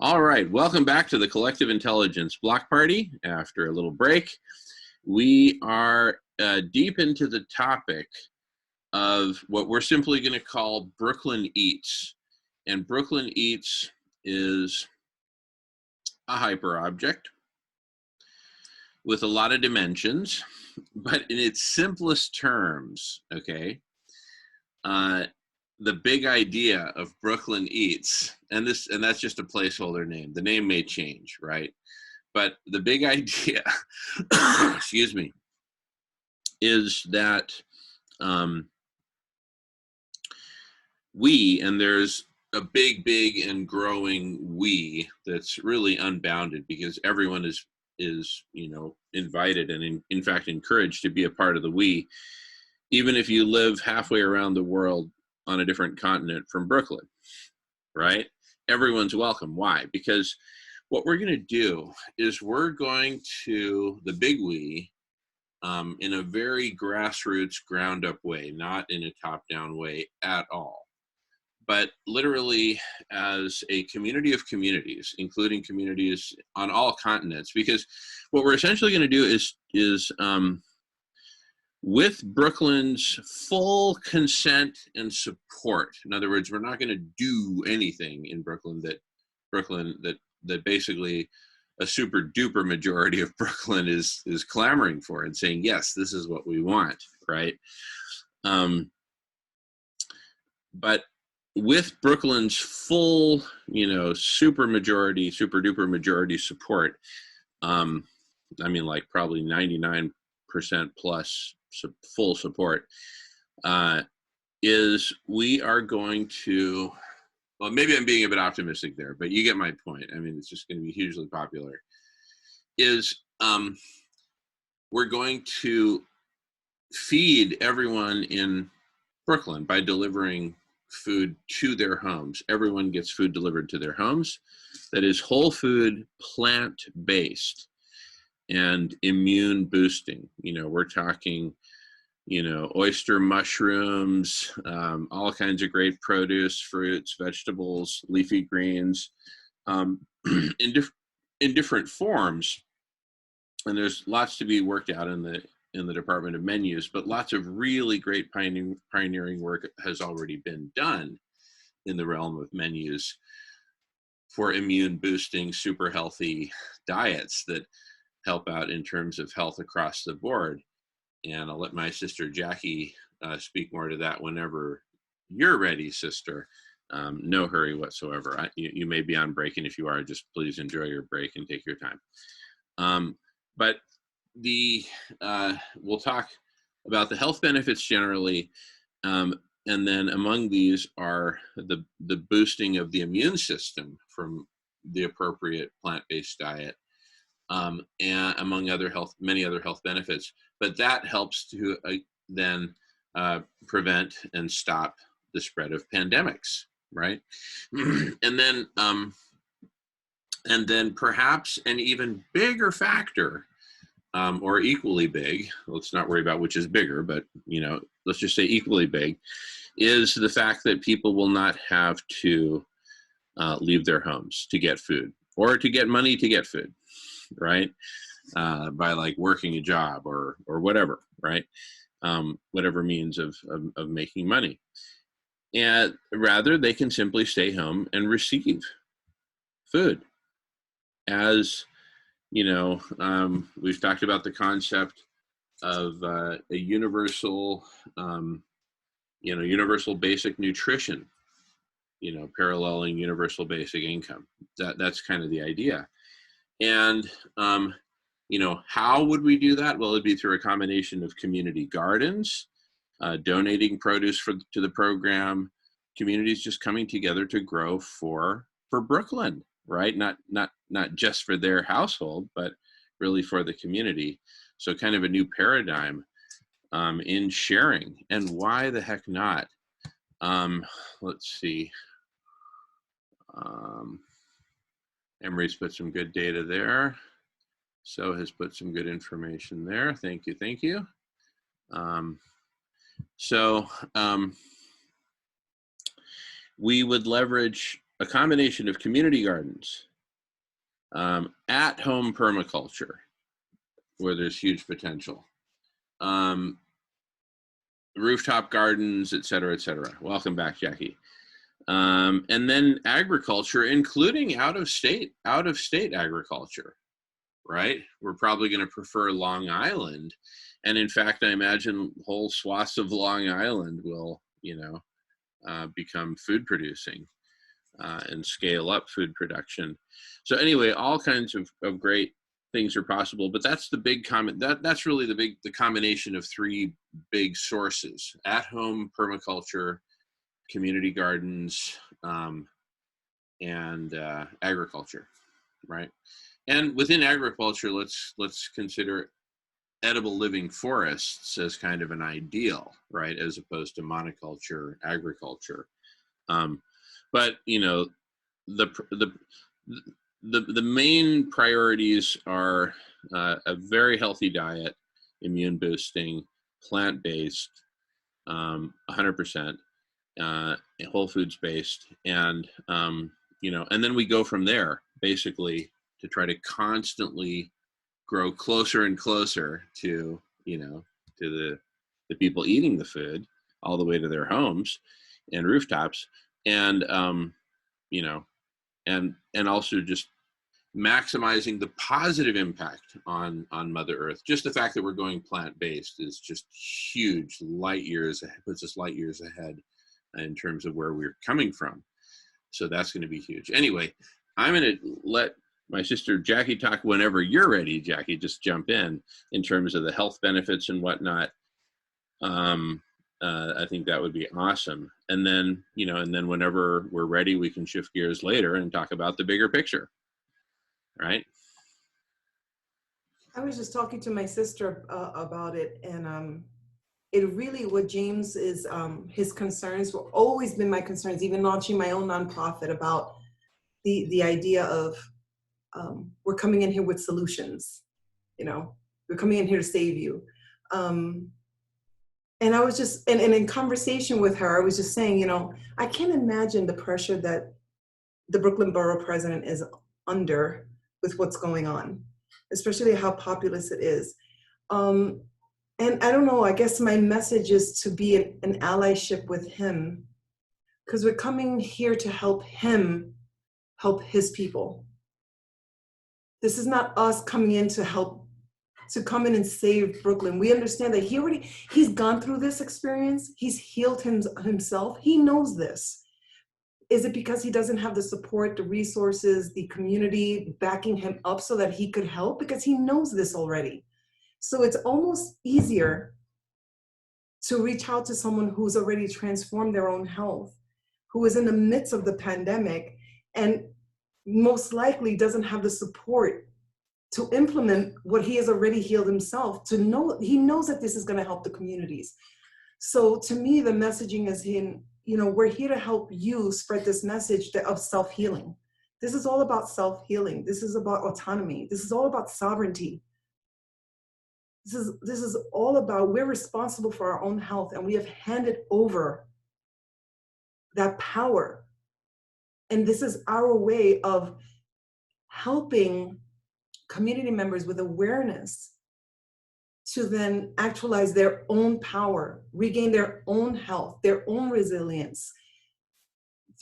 All right, welcome back to the Collective Intelligence Block Party. After a little break, we are deep into the topic of what we're simply going to call Brooklyn Eats. And Brooklyn Eats is a hyperobject with a lot of dimensions, but in its simplest terms, okay, the big idea of Brooklyn Eats, and that's just a placeholder name. The name may change, right? But the big idea, excuse me, is that and there's a big and growing we that's really unbounded, because everyone is invited and in fact encouraged to be a part of the we, even if you live halfway around the world on a different continent from Brooklyn, right? Everyone's welcome. Why? Because what we're going to do is we're going to the big we in a very grassroots, ground up way, not in a top down way at all, but literally as a community of communities, including communities on all continents. Because what we're essentially going to do is with Brooklyn's full consent and support. In other words, we're not going to do anything in Brooklyn that basically a super duper majority of Brooklyn is clamoring for and saying, yes, this is what we want, right? But with Brooklyn's full, super duper majority support, I mean, like probably 99% plus full support, is we are going to, well, maybe I'm being a bit optimistic there, but you get my point. I mean, it's just going to be hugely popular. We're going to feed everyone in Brooklyn by delivering food to their homes. Everyone gets food delivered to their homes that is whole food, plant-based, and immune boosting. We're talking, oyster mushrooms, all kinds of great produce, fruits, vegetables, leafy greens, in different forms. And there's lots to be worked out in the Department of Menus, but lots of really great pioneering work has already been done in the realm of menus for immune boosting, super healthy diets that help out in terms of health across the board. And I'll let my sister Jackie speak more to that whenever you're ready, sister. No hurry whatsoever. You may be on break, and if you are, just please enjoy your break and take your time. But we'll talk about the health benefits generally, and then among these are the boosting of the immune system from the appropriate plant-based diet, and among many other health benefits. But that helps to then prevent and stop the spread of pandemics, right? And then perhaps an even bigger factor, or equally big, let's not worry about which is bigger, but let's just say equally big, is the fact that people will not have to leave their homes to get food, or to get money to get food, right? By like working a job or whatever, right? Whatever means of making money. And rather, they can simply stay home and receive food. As we've talked about the concept of a universal, universal basic nutrition, paralleling universal basic income. That's kind of the idea. And, how would we do that? Well, it'd be through a combination of community gardens, donating produce to the program, communities just coming together to grow for Brooklyn, right? Not just for their household, but really for the community. So kind of a new paradigm in sharing. And why the heck not? Let's see. Emery's put some good data there. So has put some good information there. Thank you. We would leverage a combination of community gardens, at-home permaculture, where there's huge potential, rooftop gardens, et cetera, et cetera. Welcome back, Jackie. And then agriculture, including out-of-state agriculture, right? We're probably going to prefer Long Island. And in fact, I imagine whole swaths of Long Island will, become food producing and scale up food production. So anyway, all kinds of great things are possible, but that's the big comment. That's really the combination of three big sources: at-home permaculture, community gardens, and agriculture, right? And within agriculture, let's consider edible living forests as kind of an ideal, right, as opposed to monoculture agriculture. But the main priorities are a very healthy diet, immune boosting, plant-based, 100%, whole foods based, and and then we go from there, basically, to try to constantly grow closer and closer to the people eating the food, all the way to their homes and rooftops, and and also just maximizing the positive impact on Mother Earth. Just the fact that we're going plant-based is just huge, puts us light years ahead in terms of where we're coming from. So that's going to be huge. Anyway, I'm going to let my sister Jackie talk whenever you're ready. Jackie, just jump in terms of the health benefits and whatnot. I think that would be awesome. And then, whenever we're ready, we can shift gears later and talk about the bigger picture, right? I was just talking to my sister about it, and it really, what James is, his concerns were always been my concerns, even launching my own nonprofit, about the idea of we're coming in here with solutions, we're coming in here to save you. And I was just, and in conversation with her, I was just saying, I can't imagine the pressure that the Brooklyn Borough president is under with what's going on, especially how populous it is. And I don't know, I guess my message is to be an allyship with him, because we're coming here to help him help his people. This is not us coming in to come in and save Brooklyn. We understand that he's gone through this experience. He's healed himself. He knows this. Is it because he doesn't have the support, the resources, the community backing him up so that he could help? Because he knows this already. So it's almost easier to reach out to someone who's already transformed their own health, who is in the midst of the pandemic and most likely doesn't have the support to implement what he has already healed himself, he knows that this is going to help the communities. So to me, the messaging is we're here to help you spread this message of self-healing. This is all about self-healing. This is about autonomy. This is all about sovereignty. This is all about, we're responsible for our own health, and we have handed over that power. And this is our way of helping community members with awareness to then actualize their own power, regain their own health, their own resilience.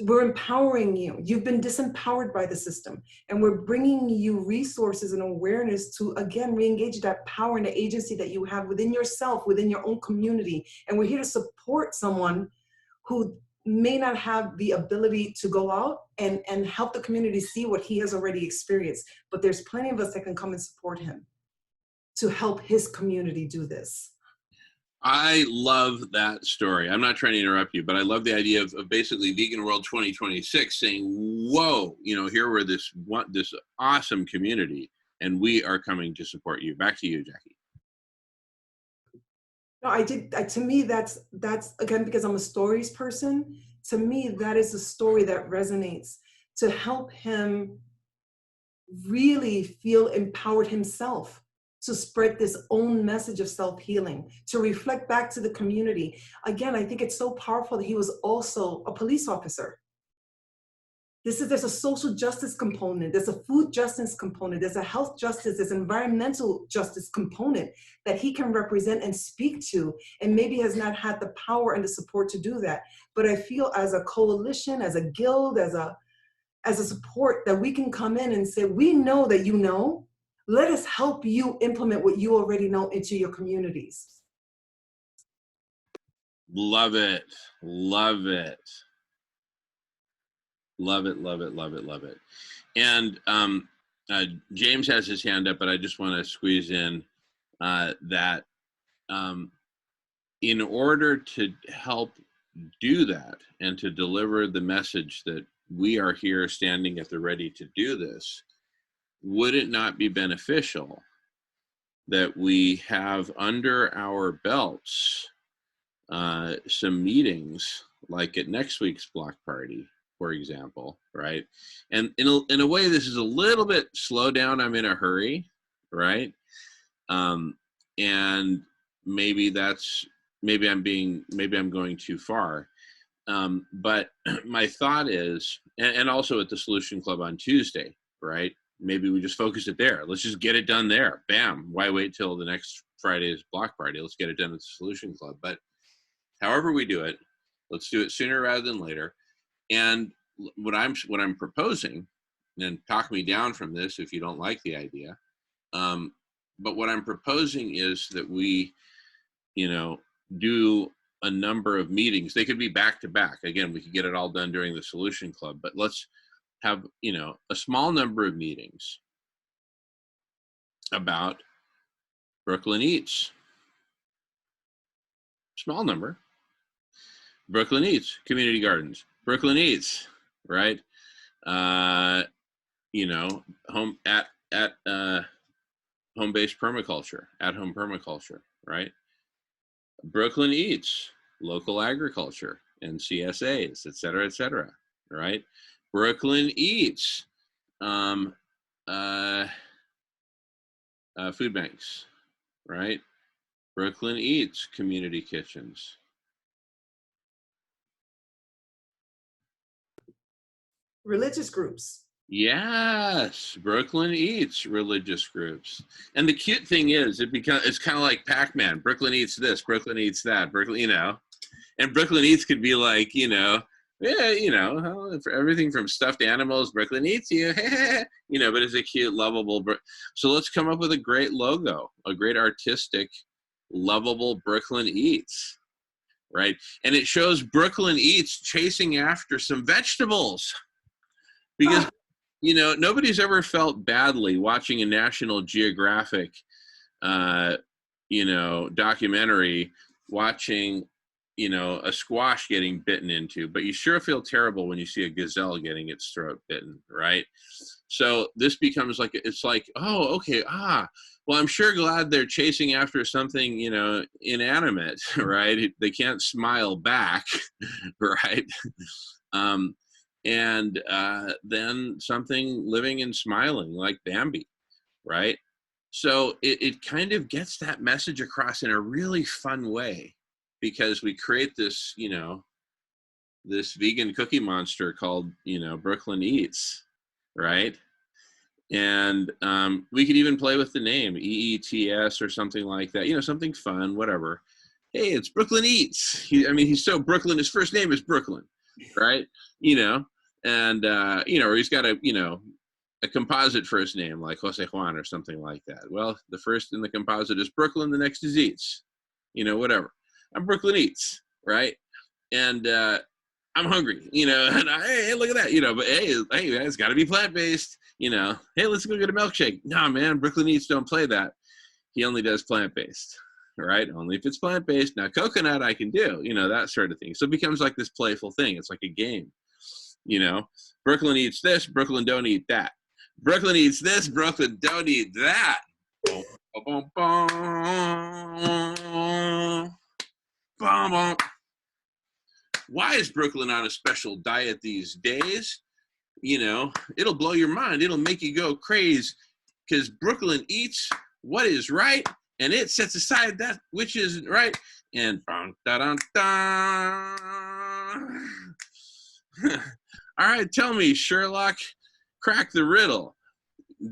We're empowering you. You've been disempowered by the system, and we're bringing you resources and awareness to, again, re-engage that power and the agency that you have within yourself, within your own community. And we're here to support someone who may not have the ability to go out and help the community see what he has already experienced. But there's plenty of us that can come and support him to help his community do this. I love that story. I'm not trying to interrupt you, but I love the idea of basically Vegan World 2026 saying, whoa, here we're this awesome community, and we are coming to support you. Back to you, Jackie. No, to me, that's again, because I'm a stories person, to me, that is a story that resonates, to help him really feel empowered himself to spread this own message of self-healing, to reflect back to the community. Again, I think it's so powerful that he was also a police officer. There's a social justice component, there's a food justice component, there's a health justice, there's environmental justice component that he can represent and speak to, and maybe has not had the power and the support to do that. But I feel as a coalition, as a guild, as a support, that we can come in and say, we know that you know, let us help you implement what you already know into your communities. Love it. Love it. Love it, love it, love it, love it. And James has his hand up, but I just want to squeeze in that in order to help do that and to deliver the message that we are here standing at the ready to do this, would it not be beneficial that we have under our belts some meetings like at next week's block party, for example, right? And in a way, this is a little bit slow down. I'm in a hurry, right? And maybe I'm going too far. But my thought is, and also at the Solution Club on Tuesday, right? Maybe we just focus it there. Let's just get it done there. Bam. Why wait till the next Friday's block party? Let's get it done at the Solution Club. But however we do it, let's do it sooner rather than later. And what I'm proposing, and talk me down from this if you don't like the idea, but what I'm proposing is that we, do a number of meetings. They could be back to back. Again, we could get it all done during the Solution Club, but let's have, a small number of meetings about Brooklyn Eats. Small number. Brooklyn Eats, community gardens. Brooklyn Eats, right? Home home-based permaculture, at-home permaculture, right? Brooklyn Eats, local agriculture and CSAs, et cetera, right? Brooklyn Eats, food banks, right? Brooklyn Eats, community kitchens. Religious groups. Yes, Brooklyn Eats, religious groups. And the cute thing is, it's kind of like Pac-Man. Brooklyn Eats this, Brooklyn Eats that, Brooklyn, and Brooklyn Eats could be like, for everything from stuffed animals, Brooklyn Eats you, but it's a cute, lovable. So let's come up with a great logo, a great artistic, lovable Brooklyn Eats, right? And it shows Brooklyn Eats chasing after some vegetables, because nobody's ever felt badly watching a National Geographic, documentary, watching, a squash getting bitten into, but you sure feel terrible when you see a gazelle getting its throat bitten, right? So this becomes it's like, oh, okay, well, I'm sure glad they're chasing after something, inanimate, right? They can't smile back, right? And then something living and smiling like Bambi, right? So it kind of gets that message across in a really fun way, because we create this, this vegan cookie monster called, Brooklyn Eats, right? And we could even play with the name, EETS or something like that, something fun, whatever. Hey, it's Brooklyn Eats. He's so Brooklyn, his first name is Brooklyn, right? And, or he's got a composite first name like Jose Juan or something like that. Well, the first in the composite is Brooklyn, the next is Eats, whatever. I'm Brooklyn Eats, right? And I'm hungry, and hey, look at that, but hey, it's got to be plant-based, hey, let's go get a milkshake. Nah, man, Brooklyn Eats don't play that. He only does plant-based, right? Only if it's plant-based. Now, coconut I can do, that sort of thing. So it becomes like this playful thing. It's like a game. Brooklyn eats this, Brooklyn don't eat that. Brooklyn eats this, Brooklyn don't eat that. Boom, boom, boom, boom, boom. Why is Brooklyn on a special diet these days? It'll blow your mind. It'll make you go crazy, because Brooklyn eats what is right, and it sets aside that which isn't right. And All right, tell me, Sherlock, crack the riddle.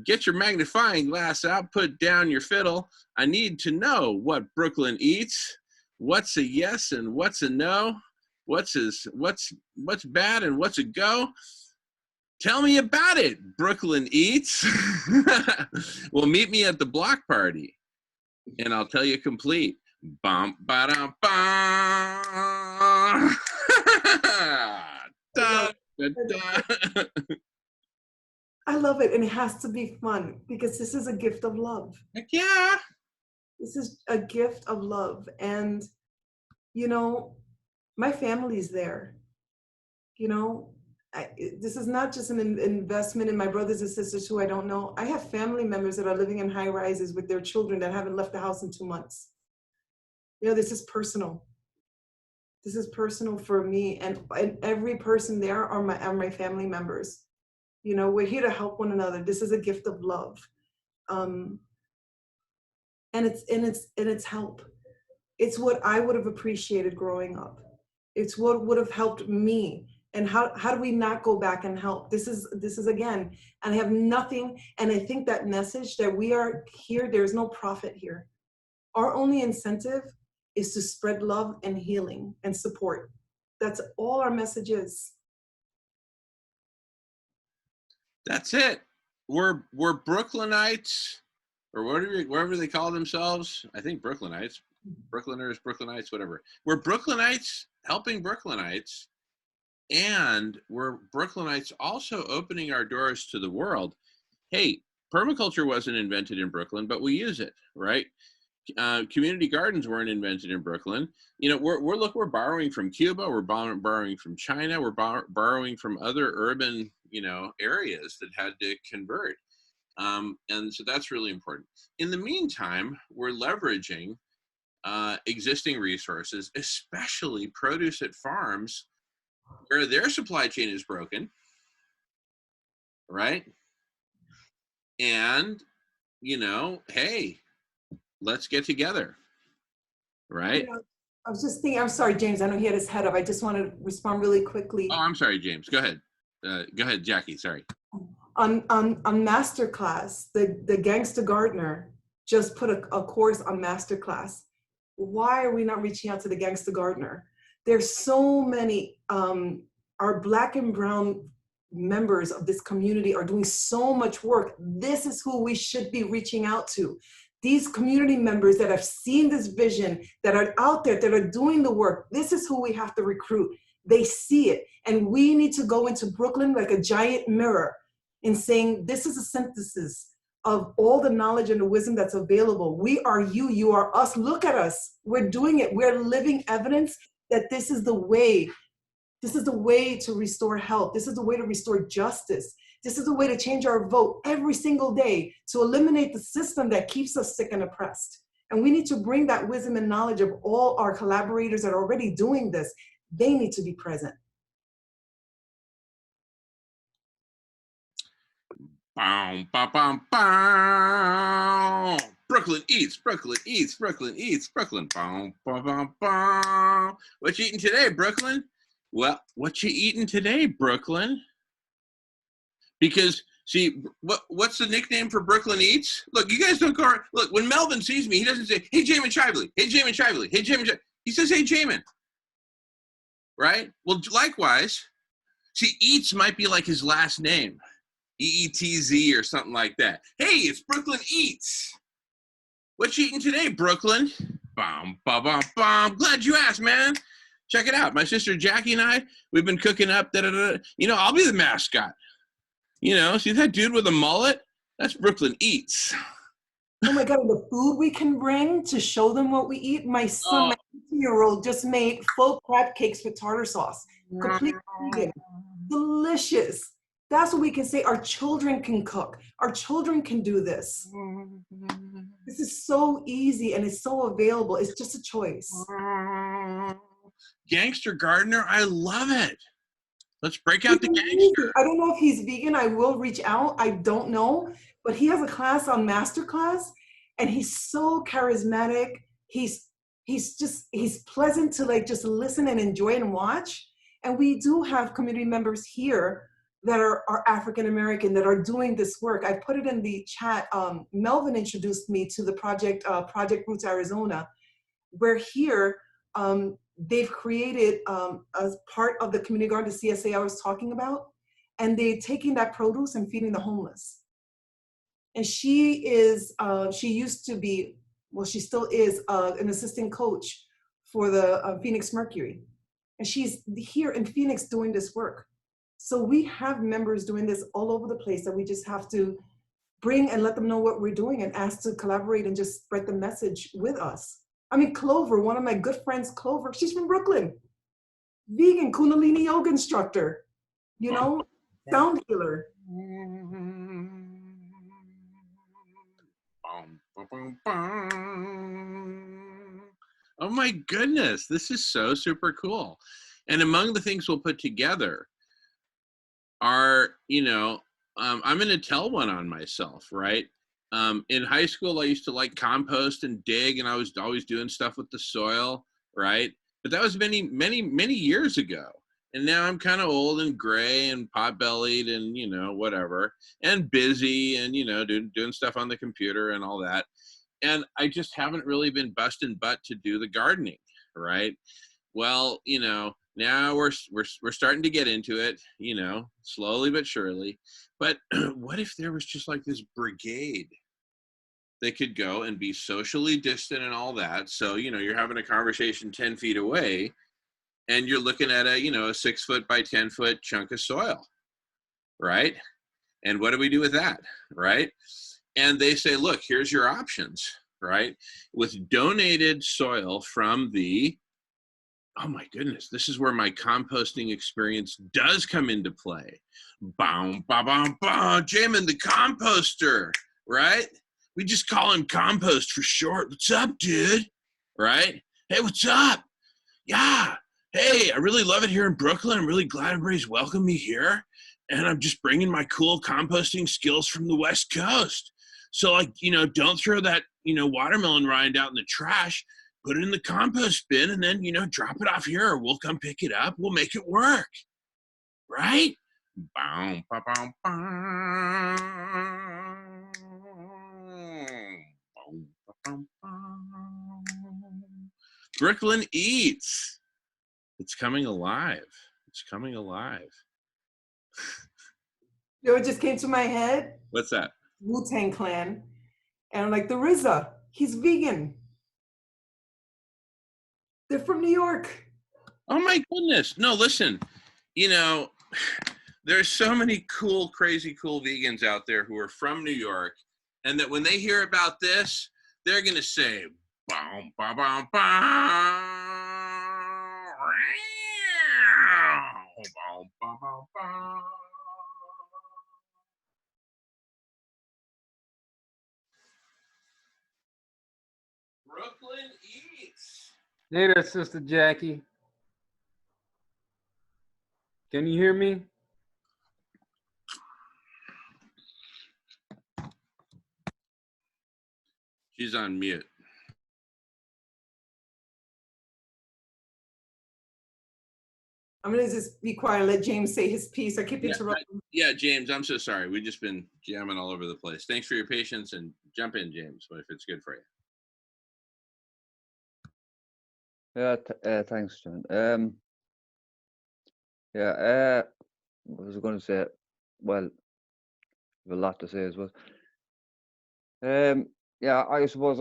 Get your magnifying glass out, put down your fiddle. I need to know what Brooklyn eats. What's a yes and what's a no? What's bad and what's a go? Tell me about it, Brooklyn eats. Well, meet me at the block party, and I'll tell you complete. Bum ba dum bum. Da, da, da. I love it, and it has to be fun because this is a gift of love. Heck yeah. This is a gift of love, and you know, my family's there. You know, this is not just an investment in my brothers and sisters who I don't know. I have family members that are living in high rises with their children that haven't left the house in 2 months. You know, this is personal. This is personal for me, and every person there are my family members. You know, we're here to help one another. This is a gift of love, and it's help. It's what I would have appreciated growing up. It's what would have helped me. And how do we not go back and help? This is again, and I have nothing. And I think that message that we are here, there's no profit here. Our only incentive is to spread love and healing and support. That's all our message is. That's it. We're Brooklynites, or whatever they call themselves. I think Brooklynites, Brooklyners, Brooklynites, whatever. We're Brooklynites helping Brooklynites, and we're Brooklynites also opening our doors to the world. Hey, permaculture wasn't invented in Brooklyn, but we use it, right? Community gardens weren't invented in Brooklyn. You know, we're borrowing from Cuba, we're borrowing from China, we're borrowing from other urban, you know, areas that had to convert. And so that's really important. In the meantime, we're leveraging existing resources, especially produce at farms where their supply chain is broken, right? And, you know, hey, let's get together, right? You know, I was just thinking, I'm sorry, James, I know he had his head up. I just want to respond really quickly. Oh, I'm sorry, James. Go ahead. Go ahead, Jackie. Sorry. On Masterclass, the Gangsta Gardener just put a course on Masterclass. Why are we not reaching out to the Gangsta Gardener? There's so many, our Black and brown members of this community are doing so much work. This is who we should be reaching out to. These community members that have seen this vision, that are out there, that are doing the work, this is who we have to recruit. They see it. And we need to go into Brooklyn like a giant mirror and saying, this is a synthesis of all the knowledge and the wisdom that's available. We are you, you are us. Look at us. We're doing it. We're living evidence that this is the way. This is the way to restore health. This is the way to restore justice. This is the way to change our vote every single day, to eliminate the system that keeps us sick and oppressed. And we need to bring that wisdom and knowledge of all our collaborators that are already doing this. They need to be present. Bow, bow, bow, bow. Brooklyn eats, Brooklyn eats, Brooklyn eats, Brooklyn. Bow, bow, bow, bow. What you eating today, Brooklyn? Well, what you eating today, Brooklyn? Because, see, what's the nickname for Brooklyn Eats? Look, you guys don't go around. Look, when Melvin sees me, he doesn't say, hey, Jamen Shively, hey, Jamen Shively, hey, Jamen Shively. He says, hey, Jamen. Right? Well, likewise, see, Eats might be like his last name. EETZ or something like that. Hey, it's Brooklyn Eats. What you eating today, Brooklyn? Bum, bum, bum, bum. Glad you asked, man. Check it out. My sister Jackie and I, we've been cooking up. You know, I'll be the mascot. You know, see that dude with a mullet? That's Brooklyn Eats. Oh my God, the food we can bring to show them what we eat. My son, my 18-year-old, just made faux crab cakes with tartar sauce. Completely vegan. Delicious. That's what we can say. Our children can cook. Our children can do this. This is so easy and it's so available. It's just a choice. Gangster Gardener, I love it. Let's break out the gangster. I don't know if he's vegan. I will reach out. I don't know. But he has a class on Masterclass and he's so charismatic. He's pleasant to like just listen and enjoy and watch. And we do have community members here that are African American that are doing this work. I put it in the chat. Melvin introduced me to the project, Project Roots Arizona, where here they've created as part of the community garden, the CSA I was talking about, and they're taking that produce and feeding the homeless. And she used to be, well, she still is an assistant coach for the Phoenix Mercury. And she's here in Phoenix doing this work. So we have members doing this all over the place that we just have to bring and let them know what we're doing and ask to collaborate and just spread the message with us. I mean, Clover, one of my good friends, Clover, she's from Brooklyn, vegan Kundalini yoga instructor, you know, sound healer. Oh my goodness, this is so super cool. And among the things we'll put together are, I'm going to tell one on myself, right? In high school, I used to like compost and dig, and I was always doing stuff with the soil, right? But that was many, many, many years ago. And now I'm kind of old and gray and pot-bellied and, whatever, and busy and, doing stuff on the computer and all that. And I just haven't really been busting butt to do the gardening, right? Well, now we're starting to get into it, slowly but surely. But what if there was just like this brigade they could go and be socially distant and all that? So, you're having a conversation 10 feet away and you're looking at a 6 foot by 10 foot chunk of soil, right? And what do we do with that, right? And they say, look, here's your options, right? With donated soil from the, oh my goodness, this is where my composting experience does come into play. Boom, ba, bum, bum, Jamen, the composter, right? We just call him Compost for short. What's up, dude? Right? Hey, what's up? Yeah. Hey, I really love it here in Brooklyn. I'm really glad everybody's welcomed me here. And I'm just bringing my cool composting skills from the West Coast. So, like, don't throw that, watermelon rind out in the trash. Put it in the compost bin and then, drop it off here, or we'll come pick it up. We'll make it work. Right? Bow, ba, bow, bow. Bow, ba, bow, bow. Brooklyn Eats. It's coming alive. It's coming alive. You know what just came to my head? What's that? Wu-Tang Clan. And I'm like, the RZA, he's vegan. They're from New York. Oh my goodness. No, listen, there's so many cool, crazy, cool vegans out there who are from New York, and that when they hear about this, they're going to say, boom, ba, ba, ba. Brooklyn Eats. Hey there, Sister Jackie. Can you hear me? She's on mute. I'm gonna just be quiet and let James say his piece. I keep interrupting. Yeah, James, I'm so sorry. We've just been jamming all over the place. Thanks for your patience, and jump in, James, if it's good for you. Yeah, thanks, John. What was I going to say? Well, I have a lot to say as well. Yeah, I suppose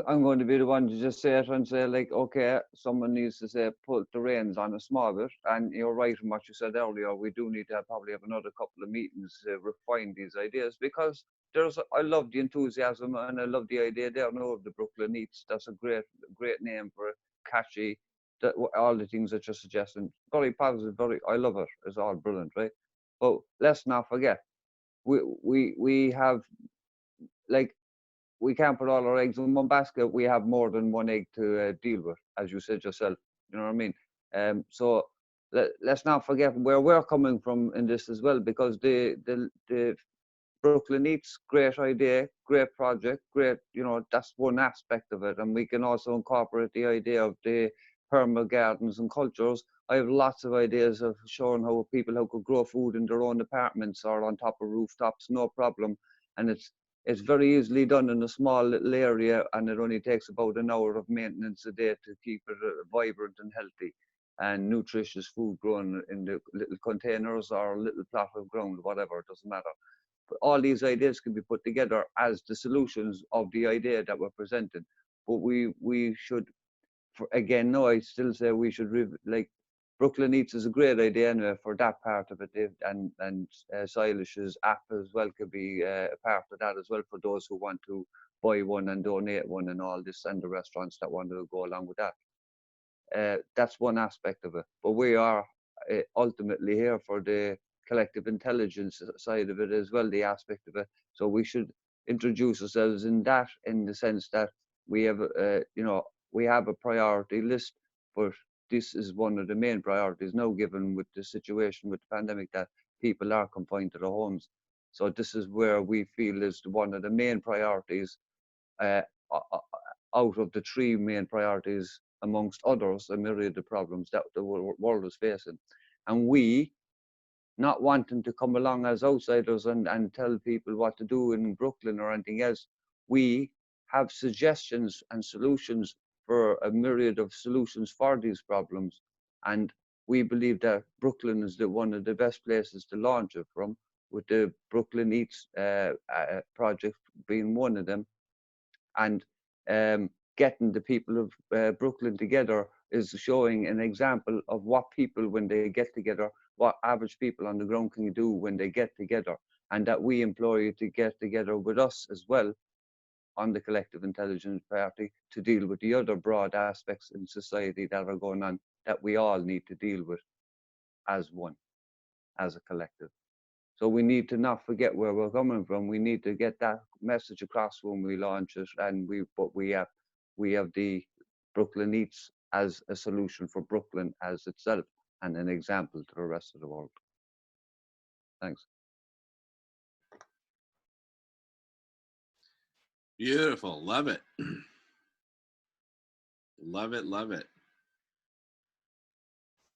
I'm going to be the one to just say it and say, like, okay, someone needs to say, put the reins on a small bit. And you're right in what you said earlier. We do need to probably have another couple of meetings to refine these ideas, because I love the enthusiasm and I love the idea there. No, of the Brooklyn Eats. That's a great name for it. Catchy. All the things that you're suggesting, very positive. I love it. It's all brilliant, right? But let's not forget, we have, like, we can't put all our eggs in one basket. We have more than one egg to deal with, as you said yourself. You know what I mean? So let's not forget where we're coming from in this as well, because the Brooklyn Eats, great idea, great project, great. That's one aspect of it, and we can also incorporate the idea of the perma gardens and cultures. I have lots of ideas of showing how could grow food in their own apartments or on top of rooftops, no problem. And it's very easily done in a small little area, and it only takes about an hour of maintenance a day to keep it vibrant and healthy and nutritious food grown in the little containers or a little plot of ground, whatever, it doesn't matter. But all these ideas can be put together as the solutions of the idea that were presented. But we should, again, no, I still say we should, like, Brooklyn Eats is a great idea anyway for that part of it, and Silish's app as well could be a part of that as well for those who want to buy one and donate one and all this, and the restaurants that want to go along with that. That's one aspect of it. But we are ultimately here for the collective intelligence side of it as well, the aspect of it. So we should introduce ourselves in that, in the sense that we have, we have a priority list, but this is one of the main priorities now, given with the situation with the pandemic, that people are confined to their homes. So this is where we feel is one of the main priorities, out of the three main priorities, amongst others, a myriad of problems that the world is facing. And we, not wanting to come along as outsiders and tell people what to do in Brooklyn or anything else, we have suggestions and solutions for a myriad of solutions for these problems. And we believe that Brooklyn is one of the best places to launch it from, with the Brooklyn Eats project being one of them. And getting the people of Brooklyn together is showing an example of what people, when they get together, what average people on the ground can do when they get together, and that we employ you to get together with us as well on the Collective Intelligence Party to deal with the other broad aspects in society that are going on, that we all need to deal with as one, as a collective. So we need to not forget where we're coming from. We need to get that message across when we launch it, and we have the Brooklyn Eats as a solution for Brooklyn as itself, and an example to the rest of the world. Thanks. Beautiful. Love it. Love it. Love it.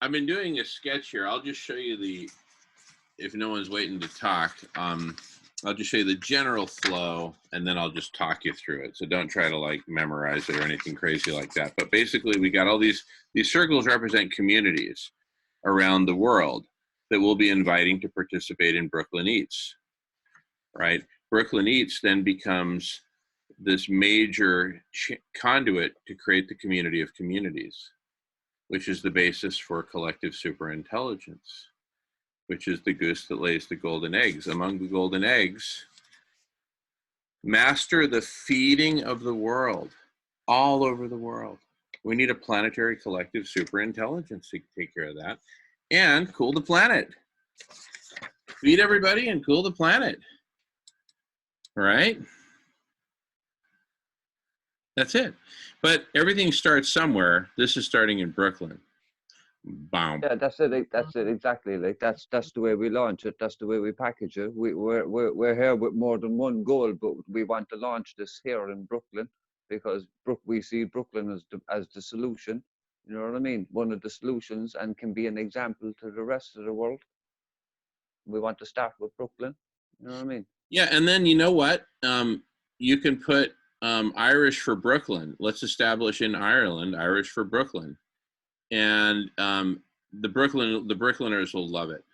I've been doing a sketch here. I'll just show you if no one's waiting to talk, I'll just show you the general flow, and then I'll just talk you through it. So don't try to like memorize it or anything crazy like that. But basically we got all these circles represent communities around the world that we'll be inviting to participate in Brooklyn Eats, right? Brooklyn Eats then becomes this major conduit to create the community of communities, which is the basis for collective superintelligence, which is the goose that lays the golden eggs. Among the golden eggs, master the feeding of the world, all over the world. We need a planetary collective superintelligence to take care of that, and cool the planet. Feed everybody and cool the planet, right? That's it. But everything starts somewhere. This is starting in Brooklyn. Boom. Yeah, that's it. That's it exactly. Like that's the way we launch it. That's the way we package it. We're here with more than one goal, but we want to launch this here in Brooklyn because we see Brooklyn as the solution. You know what I mean? One of the solutions, and can be an example to the rest of the world. We want to start with Brooklyn. You know what I mean? Yeah, and then you know what? You can put Irish for Brooklyn. Let's establish in Ireland Irish for Brooklyn, and the Brooklyners will love it.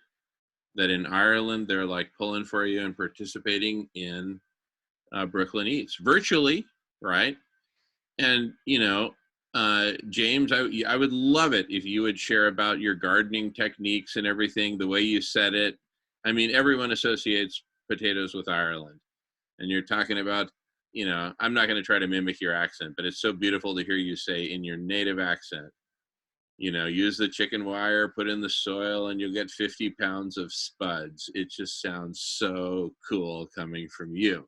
That in Ireland they're like pulling for you and participating in Brooklyn Eats virtually, right? And you know, James, I would love it if you would share about your gardening techniques and everything, the way you said it. I mean, everyone associates potatoes with Ireland, and you're talking about, you know, I'm not going to try to mimic your accent, but it's so beautiful to hear you say in your native accent, you know, use the chicken wire, put in the soil, and you'll get 50 pounds of spuds. It just sounds so cool coming from you,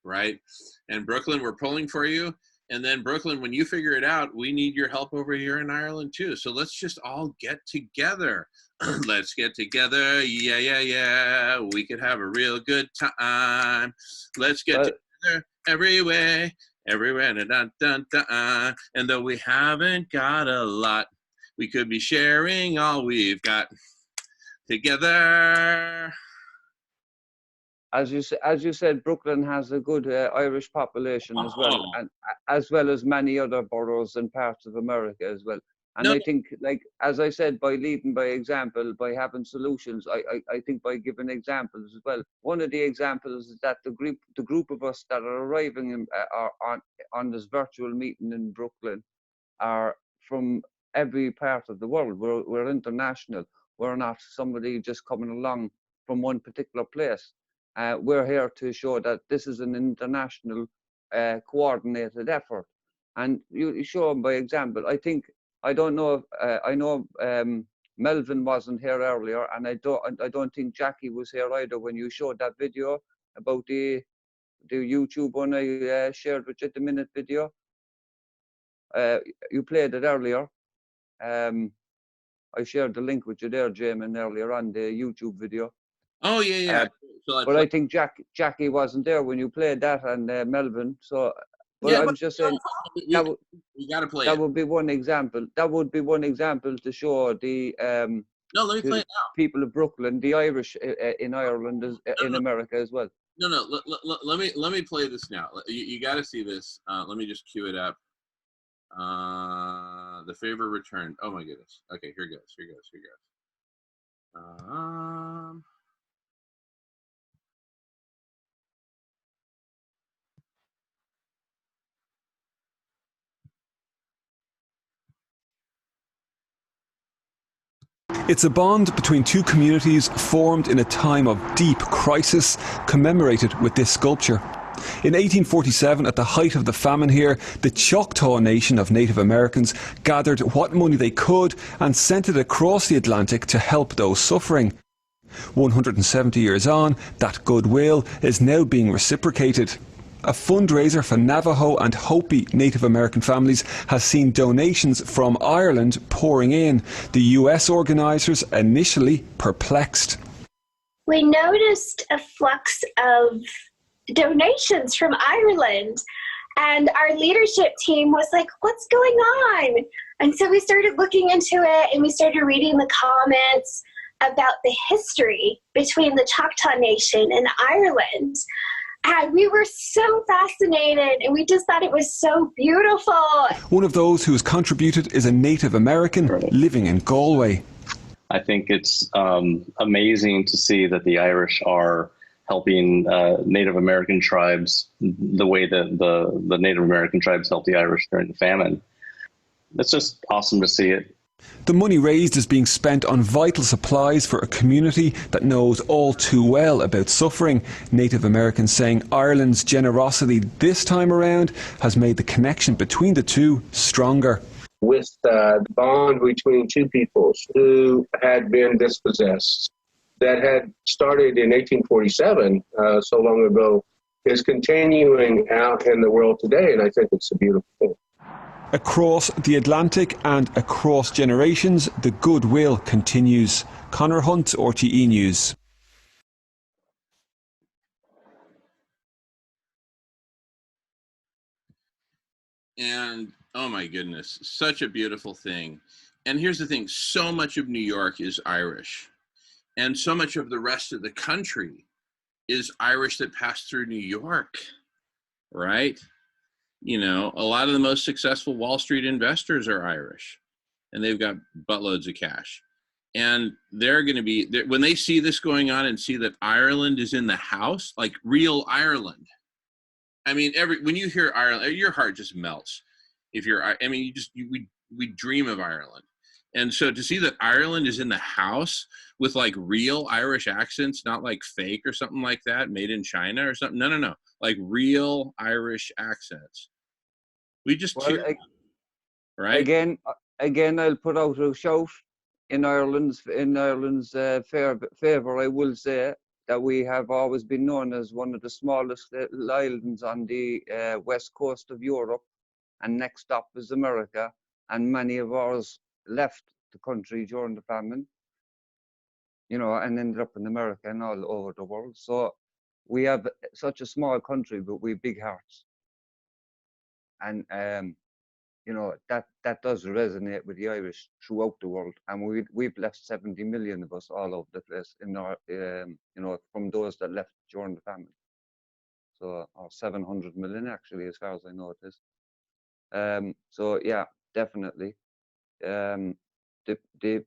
right? And Brooklyn, we're pulling for you. And then Brooklyn, when you figure it out, we need your help over here in Ireland too. So let's just all get together. Let's get together. Yeah, yeah, yeah. We could have a real good time. Let's get together every way. everywhere, dun, dun, dun. And though we haven't got a lot, we could be sharing all we've got together. As you said, Brooklyn has a good Irish population as well, and as well as many other boroughs and parts of America as well. And I think, like as I said, by leading by example, by having solutions, I think by giving examples as well. One of the examples is that the group of us that are arriving on this virtual meeting in Brooklyn are from every part of the world. We're international. We're not somebody just coming along from one particular place. We're here to show that this is an international coordinated effort, and you show them by example. I don't know. I know Melvin wasn't here earlier, and I don't think Jackie was here either when you showed that video about the YouTube one I shared with you, the minute video. You played it earlier. I shared the link with you there, Jamen, earlier on the YouTube video. Oh yeah. But I think Jackie wasn't there when you played that, and Melvin. So, but yeah, I'm just saying we got to play that it. would be one example. That would be one example to show the No, let me play it now. people of Brooklyn, the Irish in Ireland, in America as well. No. Let me play this now. You got to see this. Let me just cue it up. The favor returned. Oh my goodness. Okay, here goes. It's a bond between two communities formed in a time of deep crisis, commemorated with this sculpture. In 1847, at the height of the famine here, the Choctaw Nation of Native Americans gathered what money they could and sent it across the Atlantic to help those suffering. 170 years on, that goodwill is now being reciprocated. A fundraiser for Navajo and Hopi Native American families has seen donations from Ireland pouring in, the US organisers initially perplexed. We noticed a flux of donations from Ireland, and our leadership team was like, what's going on? And so we started looking into it, and we started reading the comments about the history between the Choctaw Nation and Ireland. And we were so fascinated, and we just thought it was so beautiful. One of those who has contributed is a Native American living in Galway. I think it's amazing to see that the Irish are helping Native American tribes the way that the Native American tribes helped the Irish during the famine. It's just awesome to see it. The money raised is being spent on vital supplies for a community that knows all too well about suffering. Native Americans saying Ireland's generosity this time around has made the connection between the two stronger. With the bond between two peoples who had been dispossessed, that had started in 1847, so long ago, is continuing out in the world today, and I think it's a beautiful thing. Across the Atlantic and across generations, the goodwill continues. Conor Hunt, RTE News. And oh my goodness, such a beautiful thing. And here's the thing, so much of New York is Irish, and so much of the rest of the country is Irish that passed through New York, right? You know, a lot of the most successful Wall Street investors are Irish, and they've got buttloads of cash. And they're going to be, when they see this going on and see that Ireland is in the house, like real Ireland. I mean, when you hear Ireland, your heart just melts. If you're, I mean, we dream of Ireland. And so to see that Ireland is in the house with like real Irish accents, not like fake or something like that, made in China or something. No. Like real Irish accents. We just cheer, right? Again, I'll put out a shout in Ireland's favour. I will say that we have always been known as one of the smallest little islands on the west coast of Europe, and next up is America, and many of ours left the country during the famine, you know, and ended up in America and all over the world. So we have such a small country, but we have big hearts. and you know, that does resonate with the Irish throughout the world, and we've left 70 million of us all over the place in our, you know, from those that left during the famine. So, or 700 million actually, as far as I know it is. So yeah, definitely. The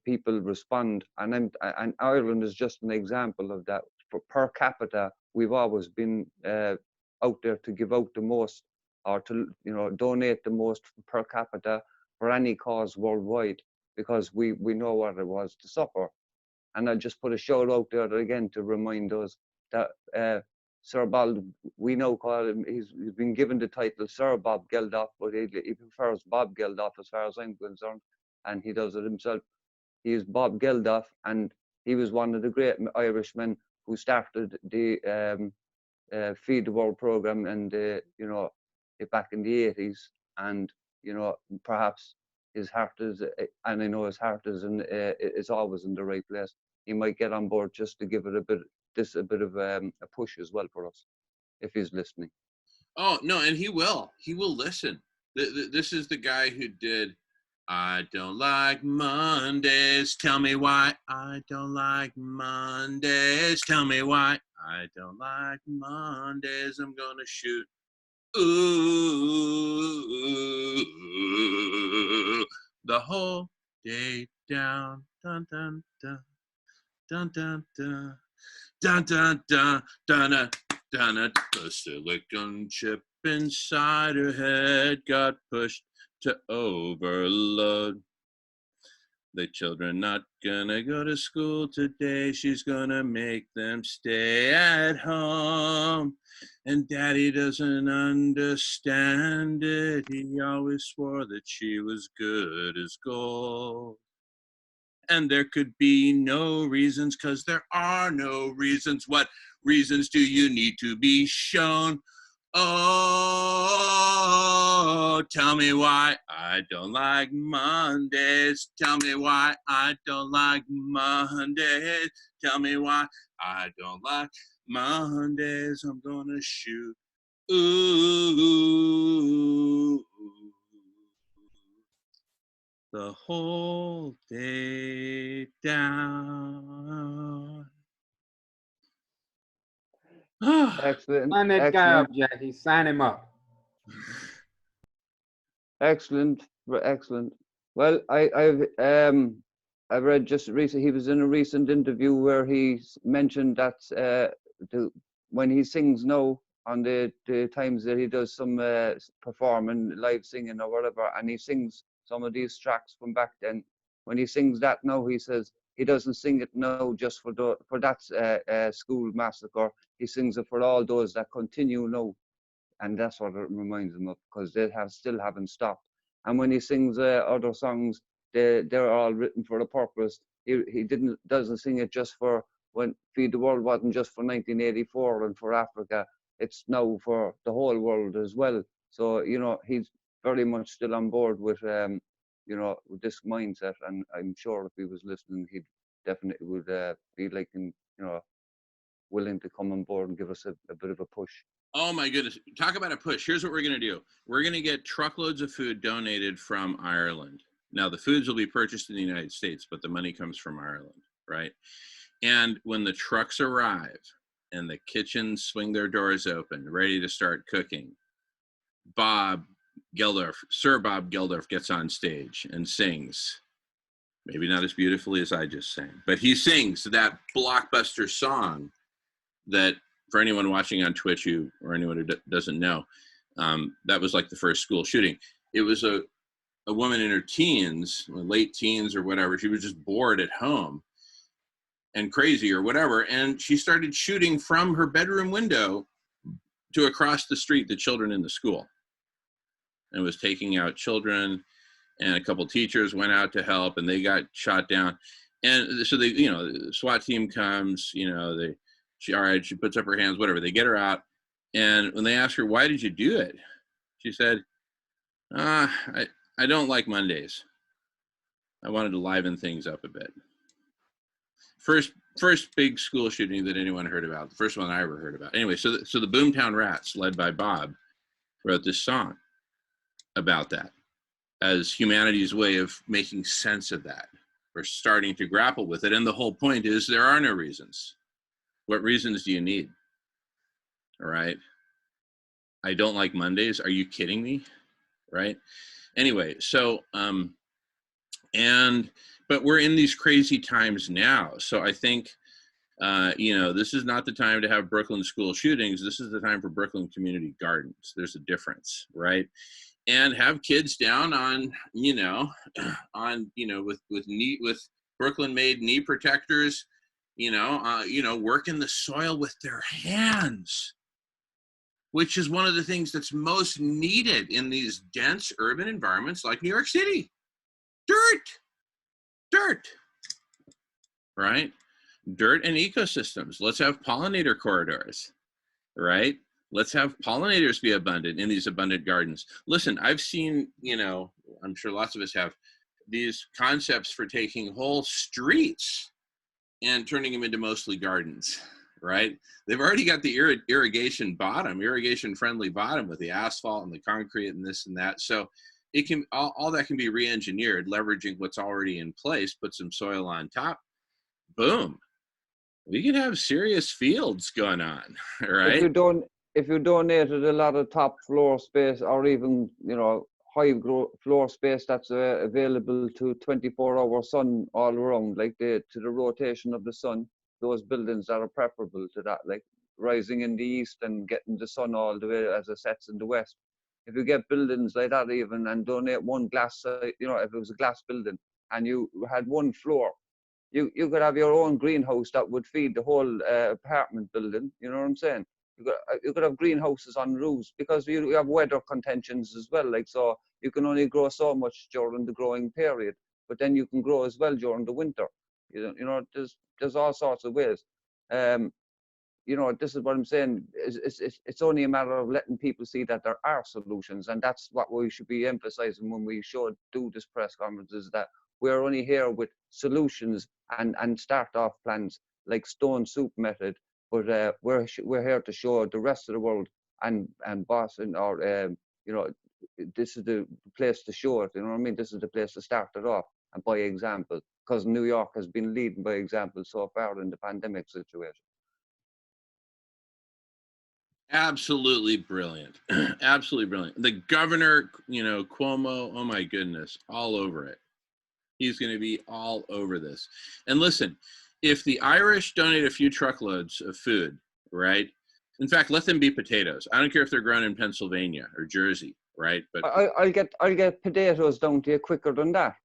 people respond, and Ireland is just an example of that. For per capita, we've always been out there to give out the most, or to, you know, donate the most per capita for any cause worldwide, because we know what it was to suffer. And I just put a shout out there again to remind us that Sir Bob, we now call him, he's been given the title Sir Bob Geldof, but he prefers Bob Geldof as far as I'm concerned, and he does it himself. He is Bob Geldof, and he was one of the great Irishmen who started the Feed the World program, and you know, back in the 80s. And you know, perhaps his heart is, and I know his heart is always in the right place. He might get on board just to give it a bit of a push as well for us, if he's listening. Oh no, and he will listen. This is the guy who did I don't like Mondays, tell me why. I don't like Mondays, tell me why. I don't like Mondays, I'm gonna shoot. Ooh, the whole day down. Dun dun dun dun dun dun dun dun dun dun dun dun. The silicon chip inside her head got pushed to overload. The children not gonna go to school today. She's gonna make them stay at home. And Daddy doesn't understand it. He always swore that she was good as gold. And there could be no reasons, 'cause there are no reasons. What reasons do you need to be shown? Oh, tell me why I don't like Mondays. Tell me why I don't like Mondays. Tell me why I don't like Mondays. I'm gonna shoot. Ooh, the whole day down. Excellent. Sign that guy Excellent. up, Jackie. Sign him up. Excellent. Excellent. Well, I've read just recently, he was in a recent interview where he mentioned that when he sings now, on the times that he does some performing, live singing or whatever, and he sings some of these tracks from back then, when he sings that now, he says he doesn't sing it now just for that school massacre. He sings it for all those that continue now. And that's what it reminds him of, because they still haven't stopped. And when he sings other songs, they're all written for a purpose. He doesn't sing it just for, when Feed the World wasn't just for 1984 and for Africa. It's now for the whole world as well. So, you know, he's very much still on board with you know, with this mindset. And I'm sure if he was listening, he definitely would be like, you know, willing to come on board and give us a bit of a push. Oh my goodness. Talk about a push. Here's what we're going to do. We're going to get truckloads of food donated from Ireland. Now, the foods will be purchased in the United States, but the money comes from Ireland, right? And when the trucks arrive and the kitchens swing their doors open, ready to start cooking, Sir Bob Geldof gets on stage and sings. Maybe not as beautifully as I just sang, but he sings that blockbuster song that, for anyone watching on Twitch or anyone who doesn't know, that was like the first school shooting. It was a woman in her teens, late teens or whatever. She was just bored at home and crazy or whatever. And she started shooting from her bedroom window to across the street, the children in the school, and was taking out children. And a couple teachers went out to help, and they got shot down. And so the SWAT team comes, all right, she puts up her hands, whatever. They get her out. And when they ask her, why did you do it? She said, I don't like Mondays. I wanted to liven things up a bit. First big school shooting that anyone heard about. The first one I ever heard about. Anyway, so the Boomtown Rats, led by Bob, wrote this song. about that as humanity's way of making sense of that. We're starting to grapple with it. And the whole point is there are no reasons. What reasons do you need? All right. I don't like Mondays. Are you kidding me? Right. Anyway, so, but we're in these crazy times now. So I think, this is not the time to have Brooklyn school shootings. This is the time for Brooklyn community gardens. There's a difference, right? And have kids down on, with Brooklyn made knee protectors, working the soil with their hands, which is one of the things that's most needed in these dense urban environments like New York City. Dirt, right? Dirt and ecosystems. Let's have pollinator corridors, right? Let's have pollinators be abundant in these abundant gardens. Listen, I've seen, I'm sure lots of us have, these concepts for taking whole streets and turning them into mostly gardens, right? They've already got the irrigation friendly bottom with the asphalt and the concrete and this and that. So it can, all that can be re-engineered, leveraging what's already in place, put some soil on top, boom. We can have serious fields going on, right? If you donated a lot of top floor space, or even high floor space that's available to 24-hour sun all around, like to the rotation of the sun, those buildings that are preferable to that, like rising in the east and getting the sun all the way as it sets in the west. If you get buildings like that even, and donate one glass, if it was a glass building and you had one floor, you could have your own greenhouse that would feed the whole apartment building. You know what I'm saying? You could have greenhouses on roofs, because you have weather contentions as well. Like, so you can only grow so much during the growing period, but then you can grow as well during the winter. There's all sorts of ways. This is what I'm saying. It's only a matter of letting people see that there are solutions, and that's what we should be emphasizing when we should do this press conference, is that we're only here with solutions and start-off plans like stone soup method, but we're here to show the rest of the world and Boston, or this is the place to show it. You know what I mean? This is the place to start it off, and by example, because New York has been leading by example so far in the pandemic situation. Absolutely brilliant. Absolutely brilliant. The governor, Cuomo, oh my goodness, all over it. He's going to be all over this. And listen, if the Irish donate a few truckloads of food, right? In fact, let them be potatoes. I don't care if they're grown in Pennsylvania or Jersey, right? But I'll get potatoes down to you quicker than that.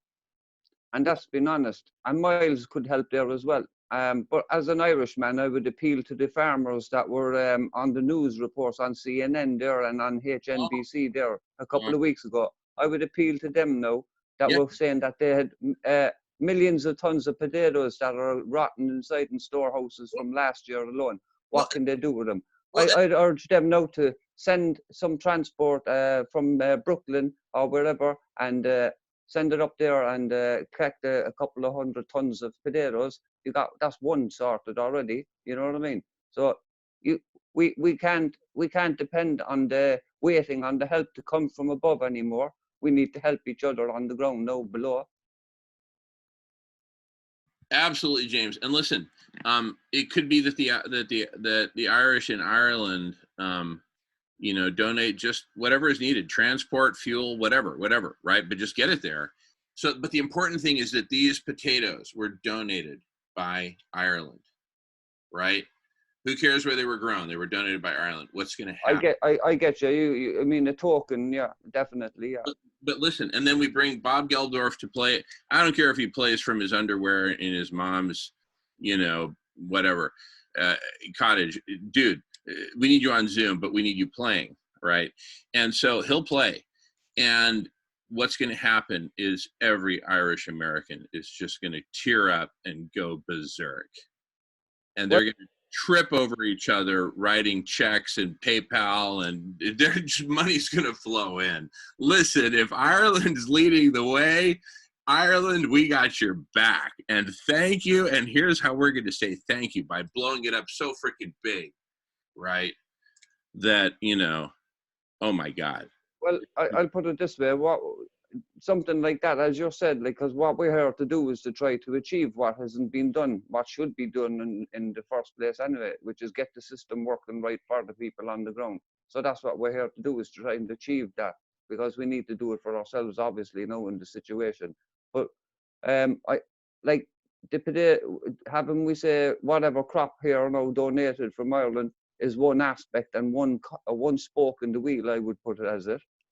And that's been honest. And miles could help there as well. But as an Irishman, I would appeal to the farmers that were on the news reports on CNN there and on HNBC there a couple of weeks ago. I would appeal to them now that were saying that they had millions of tons of potatoes that are rotten inside in storehouses from last year alone. What can they do with them? I'd urge them now to send some transport from Brooklyn or wherever and send it up there and collect a couple of 100 tons of potatoes. That's one sorted already. You know what I mean? So we can't depend on waiting on the help to come from above anymore. We need to help each other on the ground now below. Absolutely, James. And listen, it could be that the Irish in Ireland, donate just whatever is needed, transport, fuel, whatever, right? But just get it there. So, but the important thing is that these potatoes were donated by Ireland, right? Who cares where they were grown? They were donated by Ireland. What's going to happen? I get you. I mean, a token, yeah, definitely, yeah. But listen, and then we bring Bob Geldorf to play. I don't care if he plays from his underwear in his mom's, whatever, cottage. Dude, we need you on Zoom, but we need you playing, right? And so he'll play. And what's going to happen is every Irish American is just going to tear up and go berserk. And they're going to trip over each other writing checks and PayPal, and their money's going to flow in. Listen, if Ireland's leading the way, Ireland, we got your back. And thank you. And here's how we're going to say thank you, by blowing it up so freaking big, right? That, oh my God. Well, I'll put it this way: something like that, as you said, like, because what we're here to do is to try to achieve what hasn't been done, what should be done in the first place anyway, which is get the system working right for the people on the ground. So that's what we're here to do, is to try and achieve that, because we need to do it for ourselves, obviously, in the situation. But I like having, we say, whatever crop here now donated from Ireland is one aspect and one spoke in the wheel. I would put it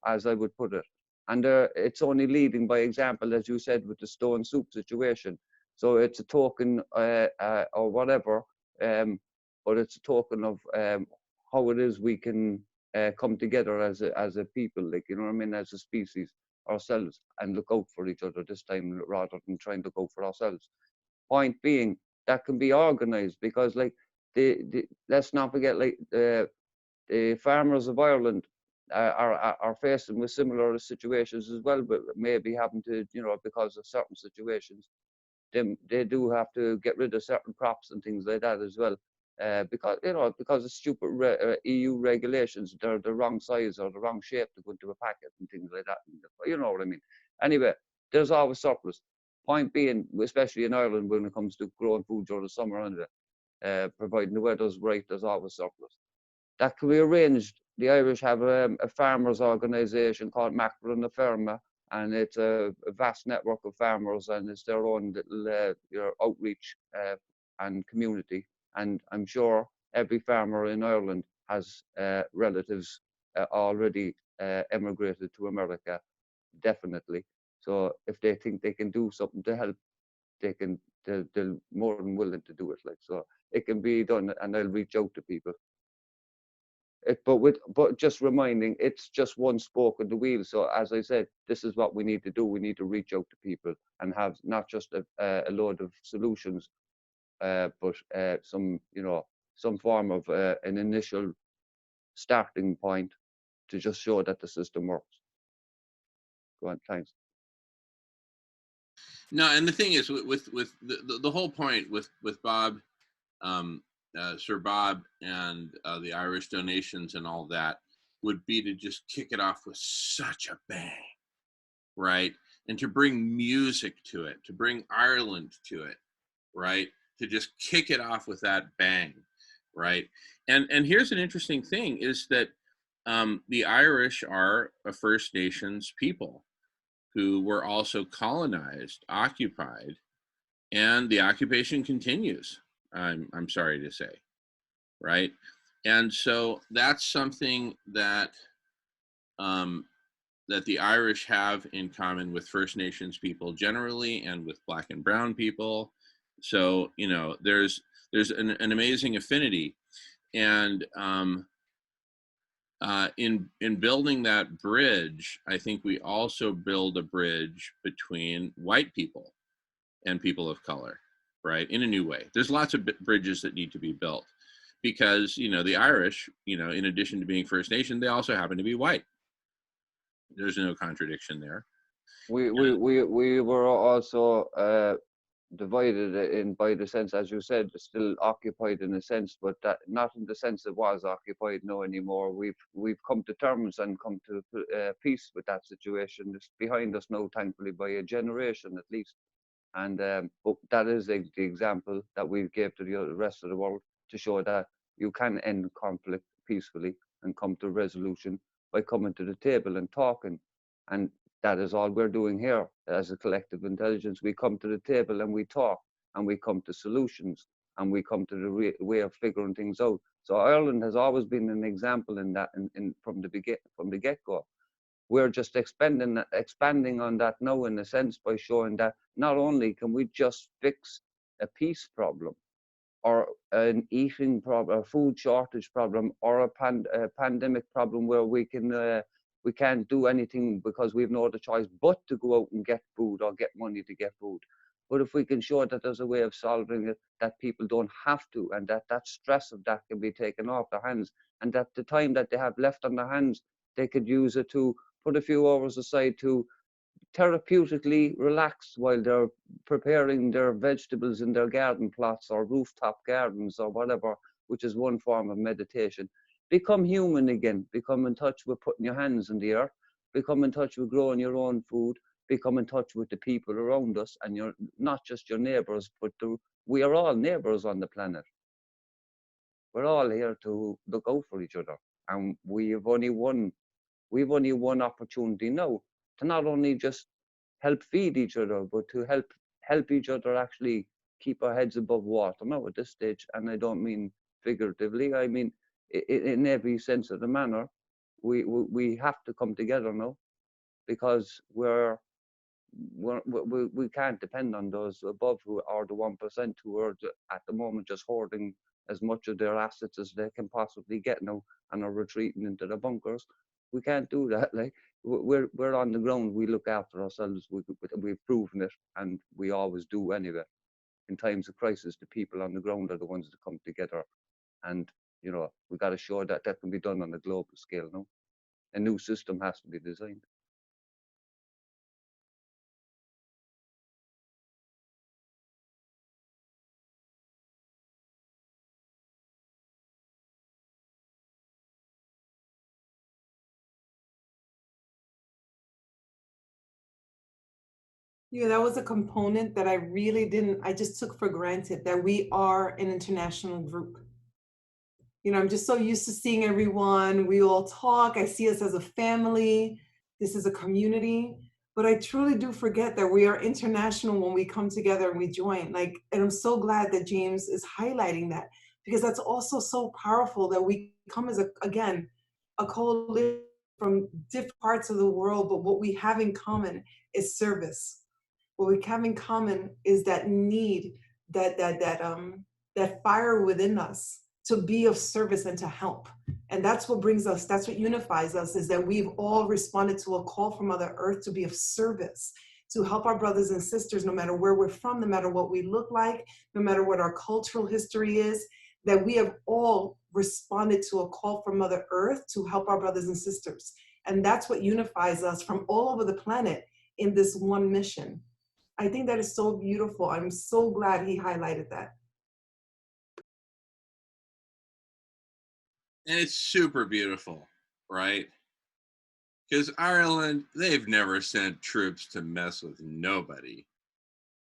as I would put it. And it's only leading by example, as you said, with the stone soup situation. So it's a token or whatever, but it's a token of how it is we can come together as a people, like, you know what I mean, as a species ourselves, and look out for each other this time rather than trying to go for ourselves. Point being, that can be organized, because like let's not forget, like the farmers of Ireland are facing with similar situations as well, but maybe having to, because of certain situations, they do have to get rid of certain crops and things like that as well, because of stupid EU regulations. They're the wrong size or the wrong shape to go into a packet and things like that. You know what I mean? Anyway, there's always surplus. Point being, especially in Ireland, when it comes to growing food during the summer, and providing the weather's right, there's always surplus. That can be arranged. The Irish have a farmers' organisation called Mackerel na Ferma, and it's a vast network of farmers, and it's their own little outreach and community. And I'm sure every farmer in Ireland has relatives already emigrated to America, definitely. So if they think they can do something to help, they're more than willing to do it. Like, so it can be done, and they'll reach out to people. But just reminding, it's just one spoke in the wheel. So as I said, this is what we need to do. We need to reach out to people and have not just a load of solutions, but some form of an initial starting point to just show that the system works. Go on, thanks. No, and the thing is, with the whole point with Bob, Sir Bob, and the Irish donations and all that would be to just kick it off with such a bang, right? And to bring music to it, to bring Ireland to it, right? To just kick it off with that bang, right? And here's an interesting thing, is that the Irish are a First Nations people who were also colonized, occupied, and the occupation continues. I'm sorry to say, right? And so that's something that that the Irish have in common with First Nations people generally, and with Black and Brown people. So there's an amazing affinity, and in building that bridge, I think we also build a bridge between white people and people of color, right? In a new way. There's lots of bridges that need to be built, because the Irish, in addition to being First Nation, they also happen to be white. There's no contradiction there. We were also divided in, by the sense, as you said, still occupied in a sense, but that not in the sense it was occupied no anymore. We've come to terms and come to peace with that situation. It's behind us now, thankfully, by a generation at least. And but that is the example that we gave to the rest of the world, to show that you can end conflict peacefully and come to resolution by coming to the table and talking. And that is all we're doing here as a collective intelligence. We come to the table and we talk, and we come to solutions, and we come to the way of figuring things out. So Ireland has always been an example in that, from the get-go. We're just expanding on that now, in a sense, by showing that not only can we just fix a peace problem, or an eating problem, a food shortage problem, or a pandemic problem where we can't do anything because we've no other choice but to go out and get food or get money to get food. But if we can show that there's a way of solving it, that people don't have to, and that stress of that can be taken off their hands, and that the time that they have left on their hands, they could use it to put a few hours aside to therapeutically relax while they're preparing their vegetables in their garden plots or rooftop gardens or whatever, which is one form of meditation. Become human again, become in touch with putting your hands in the earth, become in touch with growing your own food, become in touch with the people around us, and you're not just your neighbors, but we are all neighbors on the planet. We're all here to look out for each other, and we've only one opportunity now to not only just help feed each other, but to help each other actually keep our heads above water now at this stage. And I don't mean figuratively, I mean in every sense of the manner. We have to come together now, because we can't depend on those above who are the 1% who are at the moment just hoarding as much of their assets as they can possibly get now and are retreating into the bunkers. We can't do that. Like, we're on the ground. We look after ourselves. We've proven it, and we always do anyway. In times of crisis, the people on the ground are the ones that come together, and we got to show that can be done on a global scale now. A new system has to be designed. Yeah, that was a component that I just took for granted, that we are an international group. I'm just so used to seeing everyone. We all talk. I see us as a family. This is a community. But I truly do forget that we are international when we come together and we join. And I'm so glad that James is highlighting that, because that's also so powerful, that we come as a coalition from different parts of the world, but what we have in common is service. What we have in common is that need, that fire within us to be of service and to help. And that's what unifies us, is that we've all responded to a call from Mother Earth to be of service, to help our brothers and sisters, no matter where we're from, no matter what we look like, no matter what our cultural history is, that we have all responded to a call from Mother Earth to help our brothers and sisters. And that's what unifies us from all over the planet in this one mission. I think that is so beautiful. I'm so glad he highlighted that. And it's super beautiful, right? Because Ireland, they've never sent troops to mess with nobody,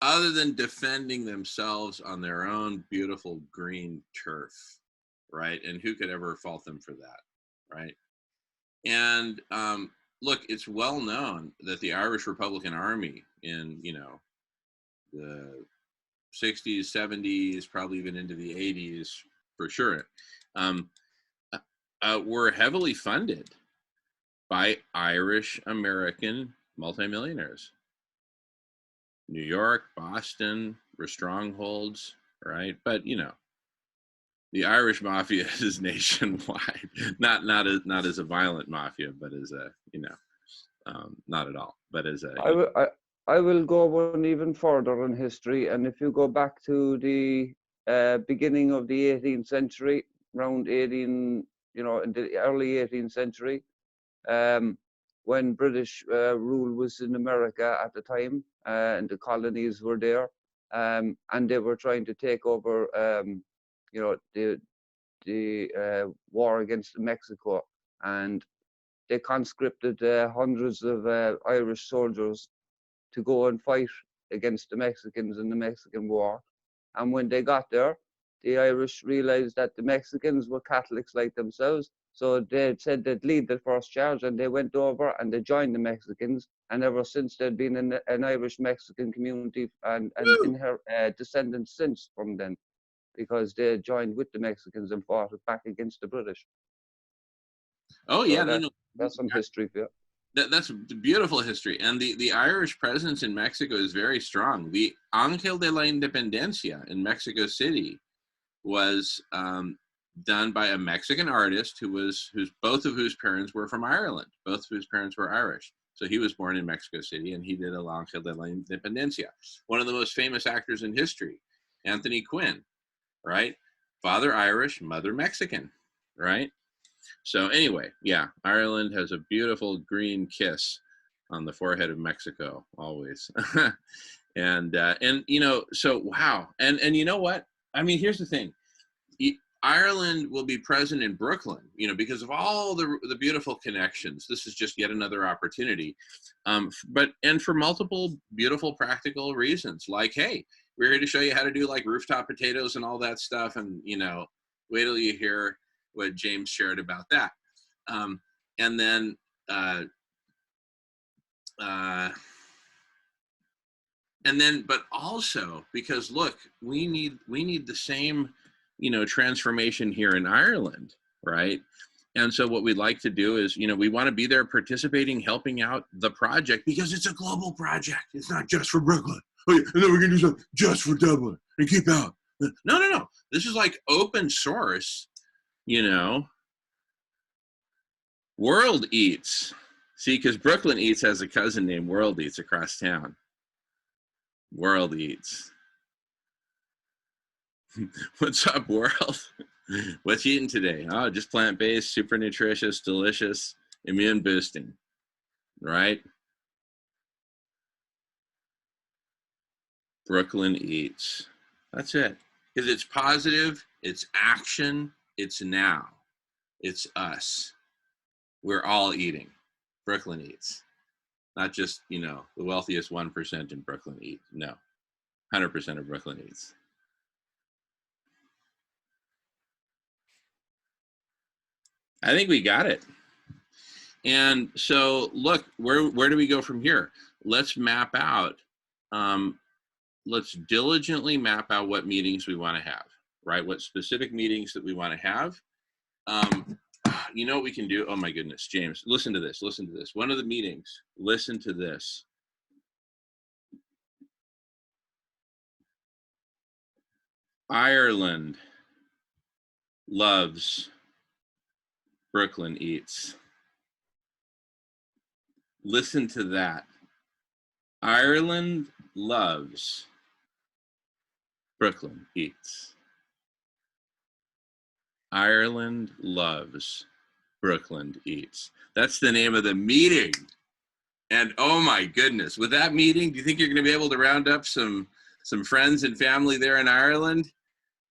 other than defending themselves on their own beautiful green turf, right? And who could ever fault them for that, right? And look, it's well known that the Irish Republican Army in, the 60s, 70s, probably even into the 80s, for sure, were heavily funded by Irish American multimillionaires. New York, Boston were strongholds, right? But the Irish mafia is nationwide, not as a violent mafia, but as a not at all, but as a. I will go one even further in history, and if you go back to the beginning of the 18th century, around in the early 18th century, when British rule was in America at the time, and the colonies were there, and they were trying to take over, the war against Mexico, and they conscripted hundreds of Irish soldiers to go and fight against the Mexicans in the Mexican War. And when they got there, the Irish realized that the Mexicans were Catholics like themselves. So they said they'd lead the first charge, and they went over and they joined the Mexicans. And ever since, there'd been an Irish-Mexican community and in her descendants since from then, because they joined with the Mexicans and fought back against the British. Oh yeah, so that's some history for you. That's beautiful history. And the Irish presence in Mexico is very strong. The Ángel de la Independencia in Mexico City was done by a Mexican artist both of whose parents were from Ireland. Both of whose parents were Irish. So he was born in Mexico City, and he did El Ángel de la Independencia. One of the most famous actors in history, Anthony Quinn, right? Father Irish, mother Mexican, right? So anyway, yeah, Ireland has a beautiful green kiss on the forehead of Mexico always. and so wow. And you know what? I mean, here's the thing. Ireland will be present in Brooklyn, you know, because of all the beautiful connections. This is just yet another opportunity, and for multiple beautiful practical reasons. Like, hey, we're here to show you how to do like rooftop potatoes and all that stuff, and you know, wait till you hear what James shared about that. And then but also because look, we need the same, you know, transformation here in Ireland, right? And so what we'd like to do is, you know, we want to be there participating, helping out the project, because it's a global project. It's not just for Brooklyn. Oh, yeah, and then we're going to do something just for Dublin and keep out. No. This is like open source, you know. World Eats. See, because Brooklyn Eats has a cousin named World Eats across town. World Eats. What's up, world? What's you eating today? Oh, just plant-based, super nutritious, delicious, immune boosting, right? Brooklyn Eats. That's it. Because it's positive, it's action, it's now. It's us. We're all eating. Brooklyn Eats. Not just, you know, the wealthiest 1% in Brooklyn eat. No. 100% of Brooklyn eats. I think we got it. And so, look, where do we go from here? Let's map out, let's diligently map out what meetings we want to have, right? What specific meetings that we want to have. You know what we can do? Oh my goodness, James, listen to this, listen to this. One of the meetings, listen to this. Ireland loves Brooklyn Eats. Listen to that. Ireland loves Brooklyn Eats. Ireland loves Brooklyn Eats. That's the name of the meeting. And oh my goodness, with that meeting, do you think you're going to be able to round up some friends and family there in Ireland,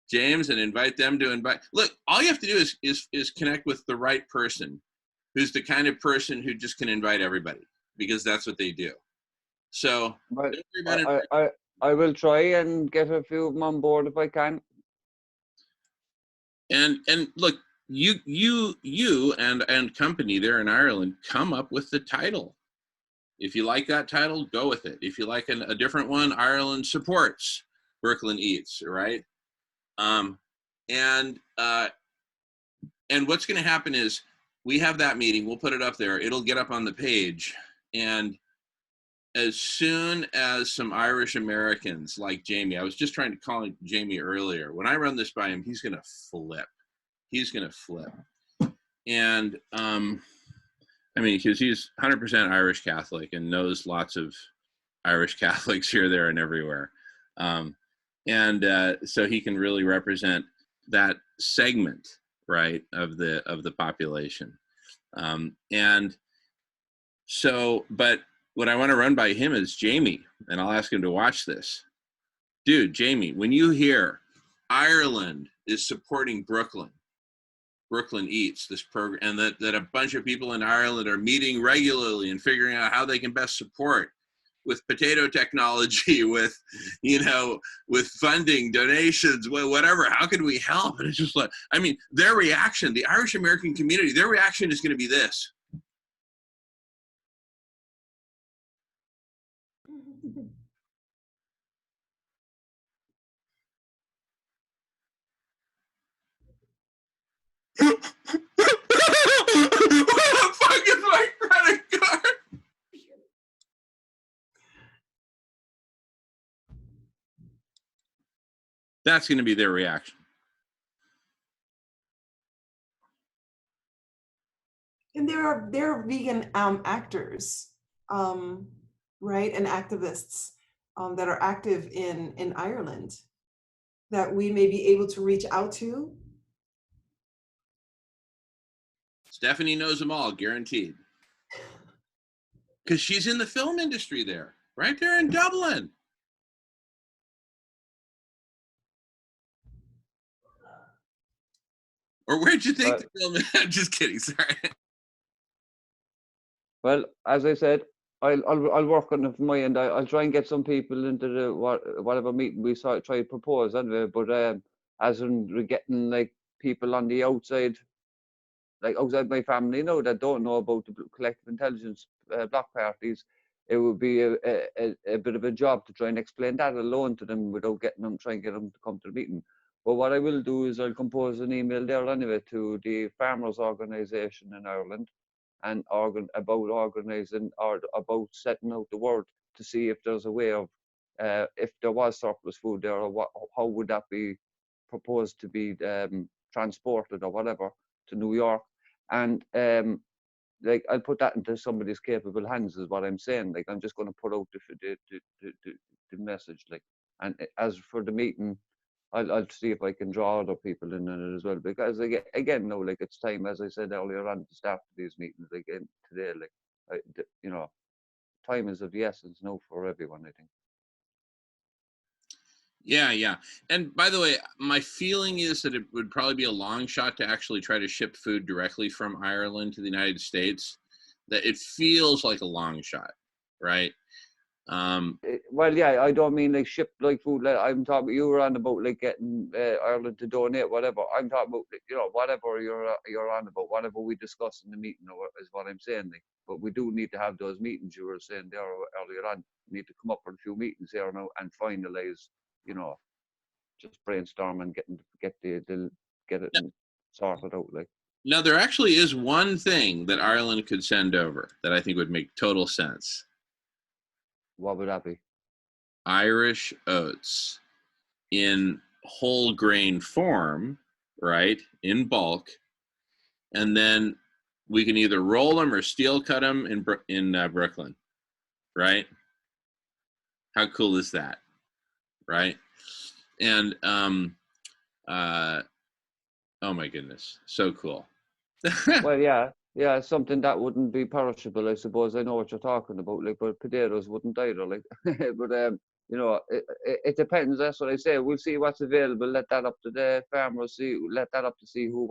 James, and invite them to invite? Look, all you have to do is connect with the right person, who's the kind of person who just can invite everybody, because that's what they do. So But I will try and get a few of them on board if I can. And look, you and company there in Ireland, come up with the title. If you like that title, go with it. If you like a different one, Ireland supports Brooklyn Eats, right? And what's going to happen is we have that meeting. We'll put it up there. It'll get up on the page. And as soon as some Irish Americans like Jamie, I was just trying to call Jamie earlier. When I run this by him, he's going to flip. He's going to flip. And I mean, because he's 100% Irish Catholic and knows lots of Irish Catholics here, there, and everywhere. So he can really represent that segment, right, of the population. But what I want to run by him is Jamie, and I'll ask him to watch this. Dude, Jamie, when you hear Ireland is supporting Brooklyn Eats, this program, and that a bunch of people in Ireland are meeting regularly and figuring out how they can best support with potato technology, with, you know, with funding, donations, whatever, how can we help? And it's just like, I mean, their reaction, the Irish American community, their reaction is going to be this. What the fuck is my credit card? That's going to be their reaction. And there are vegan actors, right, and activists that are active in Ireland that we may be able to reach out to. Stephanie knows them all, guaranteed. Because she's in the film industry there, right there in Dublin. Or where'd you think But, the film? I'm just kidding. Sorry. well, as I said, I'll work on it from my end. I'll try and get some people into the whatever meeting we try to propose anyway. But as in we're getting like people on the outside, like outside my family, that don't know about the collective intelligence block parties, it would be a bit of a job to try and explain that alone to them without trying to get them to come to the meeting. But what I will do is I'll compose an email there anyway to the farmers' organisation in Ireland, and about organising or about setting out the word to see if there's a way of, if there was surplus food there, or how would that be proposed to be transported or whatever to New York. And like I'll put that into somebody's capable hands is what I'm saying. Like I'm just going to put out the message. Like, and as for the meeting, I'll see if I can draw other people in it as well, because again, no, like it's time, as I said earlier on, to start these meetings again today. Like, time is of the essence now for everyone, I think. Yeah, yeah. And by the way, my feeling is that it would probably be a long shot to actually try to ship food directly from Ireland to the United States. That it feels like a long shot, right? Well, yeah, I don't mean like ship like food. Like, I'm talking, you were on about like getting Ireland to donate whatever. I'm talking about, whatever you're on about, whatever we discuss in the meeting, is what I'm saying. Like, but we do need to have those meetings you were saying there earlier on. We need to come up with a few meetings here now and finalize, just brainstorm and get it sorted out. Like, Now, there actually is one thing that Ireland could send over that I think would make total sense. what would that be? Irish oats in whole grain form, right, in bulk, and then we can either roll them or steel cut them in Brooklyn, right? How cool is that, right? And oh my goodness, so cool. Well, yeah, something that wouldn't be perishable, I suppose. I know what you're talking about, like, but potatoes wouldn't either, like. But it depends. That's what I say. We'll see what's available. Let that up to the farmers. Let that up to see who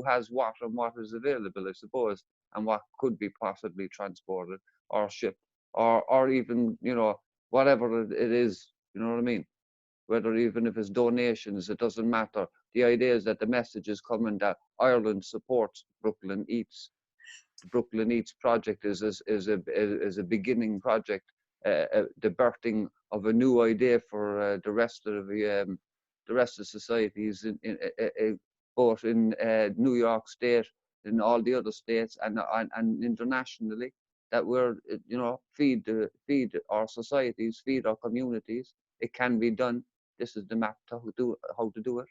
has what and what is available, I suppose, and what could be possibly transported or shipped, or even whatever it is. You know what I mean? Whether even if it's donations, it doesn't matter. The idea is that the message is coming that Ireland supports Brooklyn Eats. The Brooklyn Eats project is a beginning project, the birthing of a new idea for the rest of the societies in both in New York State, in all the other states, and internationally. That we're feed our societies, feed our communities. It can be done. This is the map to how to do it.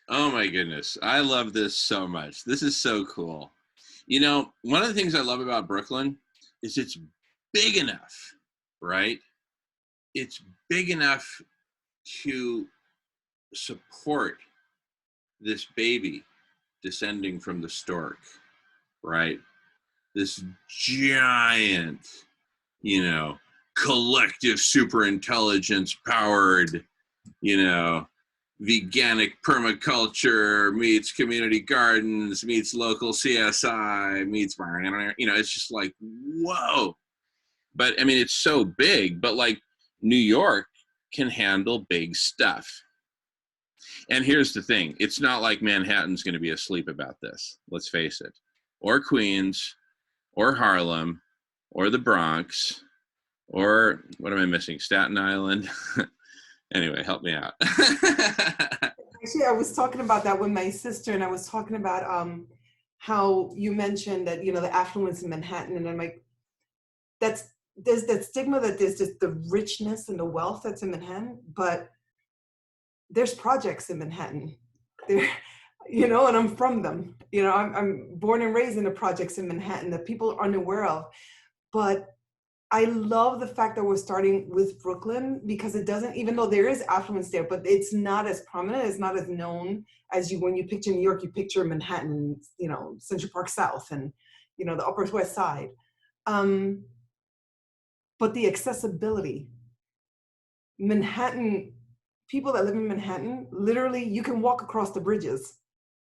Oh my goodness. I love this so much. This is so cool. One of the things I love about Brooklyn is it's big enough, right? It's big enough to support this baby descending from the stork, right? This giant, collective superintelligence powered, veganic permaculture meets community gardens meets local CSI meets, it's just like, whoa. But I mean, it's so big, but like New York can handle big stuff. And here's the thing. It's not like Manhattan's going to be asleep about this. Let's face it. Or Queens, or Harlem, or the Bronx, or what am I missing? Staten Island. Anyway, help me out. Actually, I was talking about that with my sister, and I was talking about how you mentioned that, the affluence in Manhattan, and I'm like, there's that stigma that there's just the richness and the wealth that's in Manhattan, but there's projects in Manhattan. There, and I'm from them. I'm born and raised in the projects in Manhattan that people are unaware of. But I love the fact that we're starting with Brooklyn, because it doesn't, even though there is affluence there, but it's not as prominent, it's not as known as when you picture New York, you picture Manhattan, Central Park South and, the Upper West Side. But the accessibility, Manhattan people that live in Manhattan, literally, you can walk across the bridges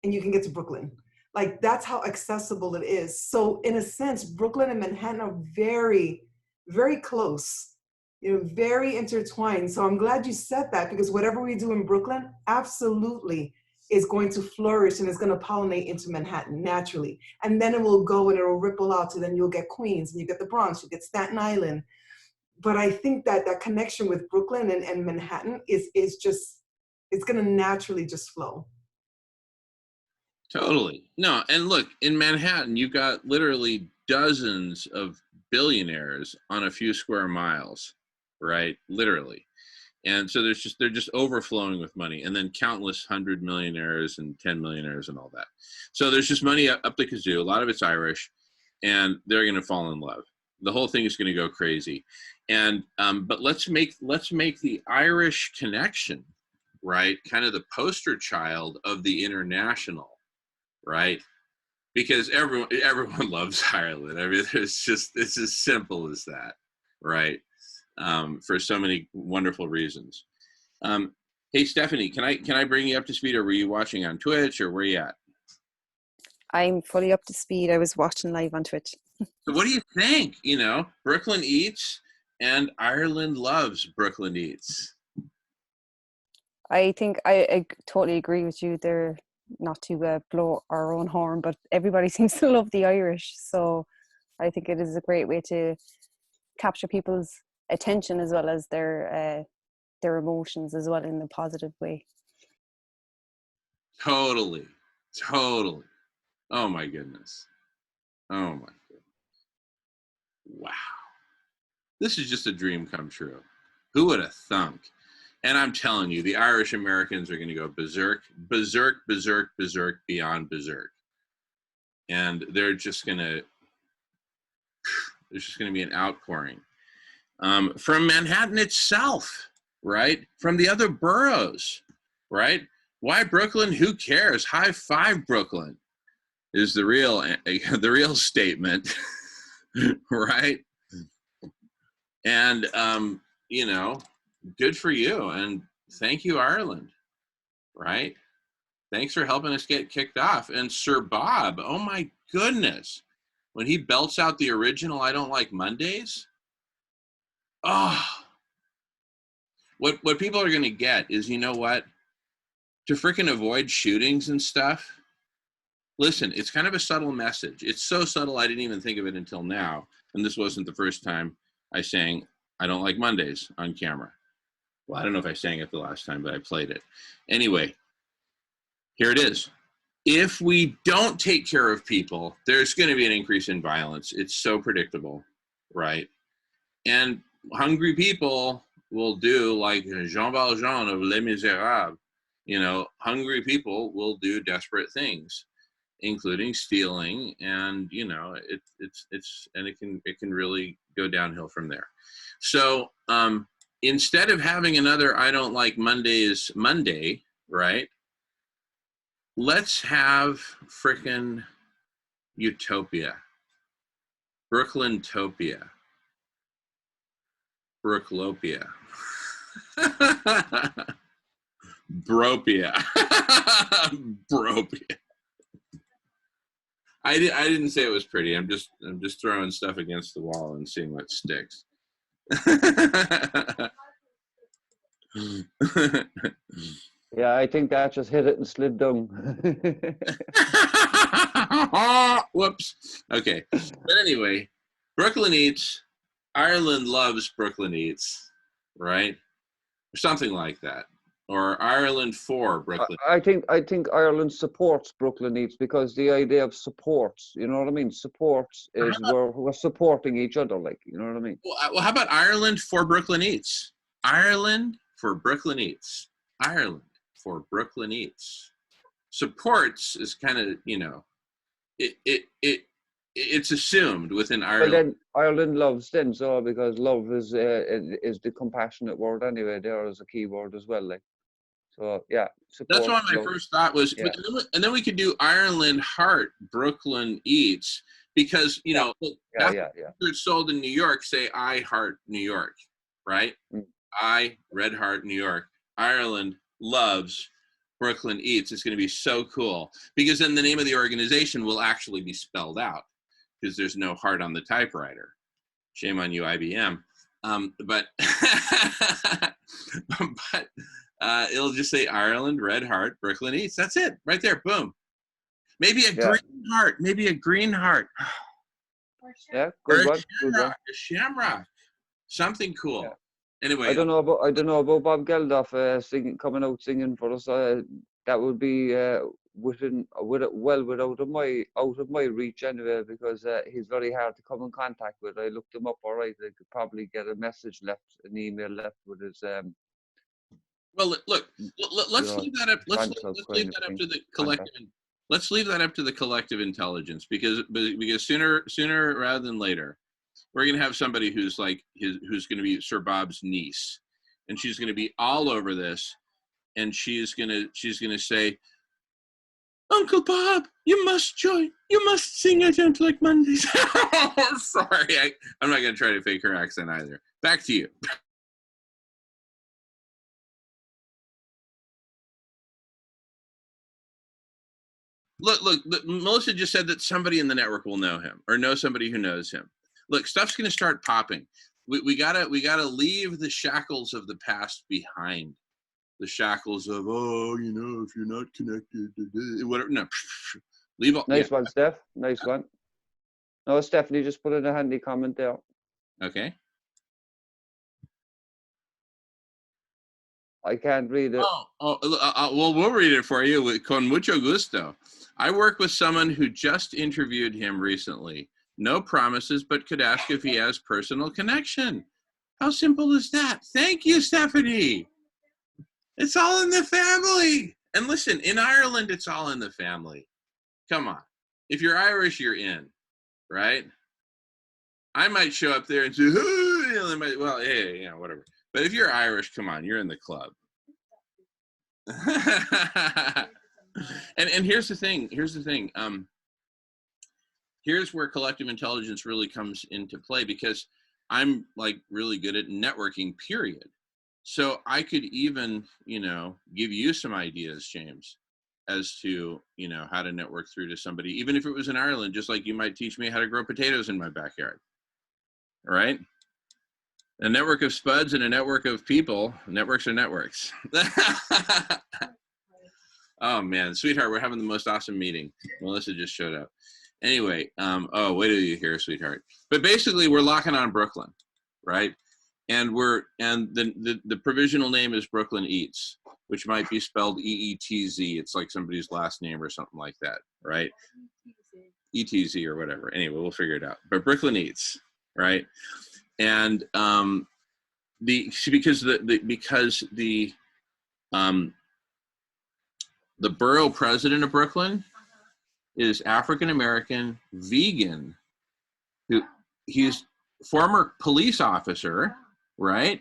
and you can get to Brooklyn. Like, that's how accessible it is. So in a sense, Brooklyn and Manhattan are very, very close, very intertwined. So I'm glad you said that, because whatever we do in Brooklyn absolutely is going to flourish and is going to pollinate into Manhattan naturally. And then it will go and it will ripple out to, then you'll get Queens and you get the Bronx, you get Staten Island. But I think that that connection with Brooklyn and Manhattan is just, it's going to naturally just flow. Totally. No, and look, in Manhattan, you've got literally dozens of billionaires on a few square miles, right? Literally. And so they're just overflowing with money, and then countless 100 millionaires and 10 millionaires and all that. So there's just money up the kazoo. A lot of it's Irish, and they're going to fall in love. The whole thing is going to go crazy. And but let's make the Irish connection, right, kind of the poster child of the international, right? Because everyone loves Ireland. I mean, it's as simple as that, right? For so many wonderful reasons. Hey, Stephanie, can I bring you up to speed, or were you watching on Twitch, or where you at? I'm fully up to speed. I was watching live on Twitch. So what do you think? Brooklyn Eats and Ireland loves Brooklyn Eats. I think I totally agree with you. They're not to blow our own horn, but everybody seems to love the Irish. So I think it is a great way to capture people's attention as well as their emotions as well in a positive way. Totally. Oh my goodness. Wow. This is just a dream come true. Who would have thunk? And I'm telling you, the Irish Americans are going to go berserk, beyond berserk. And there's just going to be an outpouring. From Manhattan itself, right? From the other boroughs, right? Why Brooklyn? Who cares? High five, Brooklyn, is the real statement, right? And good for you, and thank you, Ireland, right? Thanks for helping us get kicked off. And Sir Bob, oh my goodness, when he belts out the original "I Don't Like Mondays," what people are going to get is, you know what, to freaking avoid shootings and stuff. Listen, it's kind of a subtle message. It's so subtle I didn't even think of it until now. And this wasn't the first time I sang "I Don't Like Mondays" on camera. Well, I don't know if I sang it the last time, but I played it. Anyway, here it is. If we don't take care of people, there's going to be an increase in violence. It's so predictable, right? And hungry people will do like Jean Valjean of Les Miserables. Hungry people will do desperate things, including stealing, and it can really go downhill from there. So instead of having another "I Don't Like Mondays" Monday, right? Let's have frickin' utopia, Brooklyn-topia, Brooklopia, Bropia, Bropia. I didn't say it was pretty. I'm just throwing stuff against the wall and seeing what sticks. Yeah, I think that just hit it and slid down. Whoops. Okay. But anyway, Brooklyn Eats, Ireland loves Brooklyn Eats, right? Or something like that. Or Ireland for Brooklyn. I think Ireland supports Brooklyn Eats, because the idea of support, you know what I mean? Support is we're supporting each other, like, you know what I mean? Well, how about Ireland for Brooklyn Eats? Ireland for Brooklyn Eats. Ireland for Brooklyn Eats. Supports is kind of, it's assumed within Ireland. Well, then Ireland loves then, so because love is the compassionate word anyway. There is a key word as well, like. So yeah, support, that's what my first thought was. Yeah. And then we could do Ireland heart Brooklyn Eats, because it's sold in New York, say "I heart New York," right? I Red Heart New York. Ireland loves Brooklyn Eats. It's going to be so cool because then the name of the organization will actually be spelled out because there's no heart on the typewriter. Shame on you, IBM. But it'll just say Ireland Red Heart Brooklyn Eats. That's it, right there. Boom. Maybe a green heart. Maybe a green heart. Yeah, good one. Good one. A shamrock. Something cool. Yeah. Anyway, I don't know about Bob Geldof coming out singing for us. That would be out of my reach anyway, because he's very hard to come in contact with. I looked him up. All right, I could probably get a message left, an email left with his. Well, look, let's leave that up. Let's leave that up to the collective. Let's leave that up to the collective intelligence, because sooner rather than later, we're going to have somebody who's going to be Sir Bob's niece, and she's going to be all over this, and she's going to say, Uncle Bob, you must join. You must sing I Don't Like Mondays. Sorry, I'm not going to try to fake her accent either. Back to you. Look, Melissa just said that somebody in the network will know him or know somebody who knows him. Look, stuff's going to start popping. We gotta leave the shackles of the past behind. The shackles of, if you're not connected, whatever. No, leave all. Nice one, Steph. Nice one. No, Stephanie just put in a handy comment there. Okay. I can't read it. Well, we'll read it for you con mucho gusto. I work with someone who just interviewed him recently. No promises, but could ask if he has personal connection. How simple is that? Thank you, Stephanie. It's all in the family. And listen, in Ireland, it's all in the family. Come on. If you're Irish, you're in, right? I might show up there and say, well, yeah, whatever. But if you're Irish, come on, you're in the club. and here's the thing. Here's where collective intelligence really comes into play, because I'm really good at networking, period. So I could even, give you some ideas, James, as to, how to network through to somebody, even if it was in Ireland, just like you might teach me how to grow potatoes in my backyard. All right? A network of spuds and a network of people. Networks are networks. Oh, man. Sweetheart, we're having the most awesome meeting. Melissa just showed up. Anyway, wait till you hear, sweetheart. But basically, we're locking on Brooklyn, right? And the provisional name is Brooklyn Eats, which might be spelled EETZ. It's like somebody's last name or something like that, right? ETZ or whatever. Anyway, we'll figure it out. But Brooklyn Eats, right? And because the borough president of Brooklyn is African American, vegan, he's former police officer, right?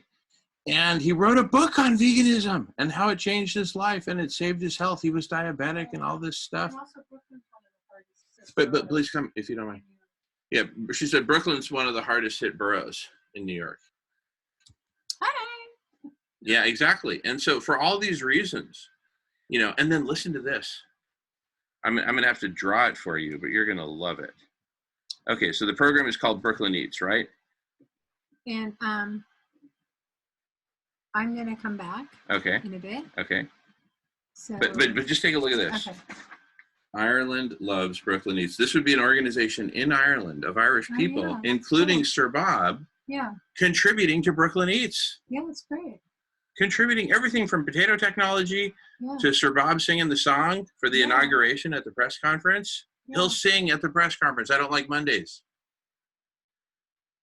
And he wrote a book on veganism and how it changed his life and it saved his health. He was diabetic and all this stuff. But please come if you don't mind. Yeah, she said Brooklyn's one of the hardest hit boroughs in New York. Hi. Yeah, exactly. And so for all these reasons, and then listen to this. I'm going to have to draw it for you, but you're going to love it. Okay, so the program is called Brooklyn Eats, right? And I'm going to come back in a bit. Okay. So, but just take a look at this. Okay. Ireland loves Brooklyn Eats. This would be an organization in Ireland of Irish people, including Sir Bob, contributing to Brooklyn Eats. Yeah, that's great. Contributing everything from potato technology to Sir Bob singing the song for the inauguration at the press conference. Yeah. He'll sing at the press conference, I Don't Like Mondays.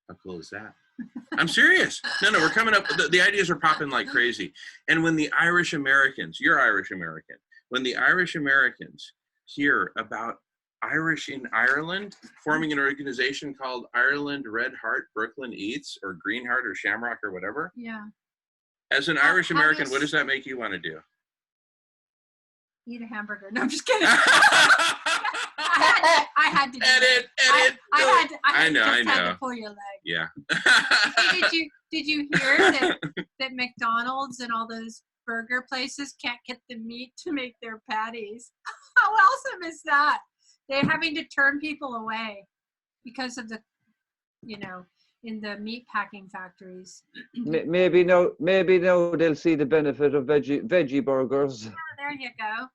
How cool is that? I'm serious. No, we're coming up. The ideas are popping like crazy. And when the Irish Americans, you're Irish American, when the Irish Americans hear about Irish in Ireland forming an organization called Ireland Red Heart Brooklyn Eats, or Green Heart or Shamrock or whatever. Yeah. As an Irish American, what does that make you want to do? Eat a hamburger. No, I'm just kidding. I had to do edit. I had to pull your leg. Yeah. Hey, did you hear that McDonald's and all those burger places can't get the meat to make their patties. How awesome is that? They're having to turn people away because of the, you know, in the meat packing factories. Maybe now they'll see the benefit of veggie burgers. Yeah, there you go.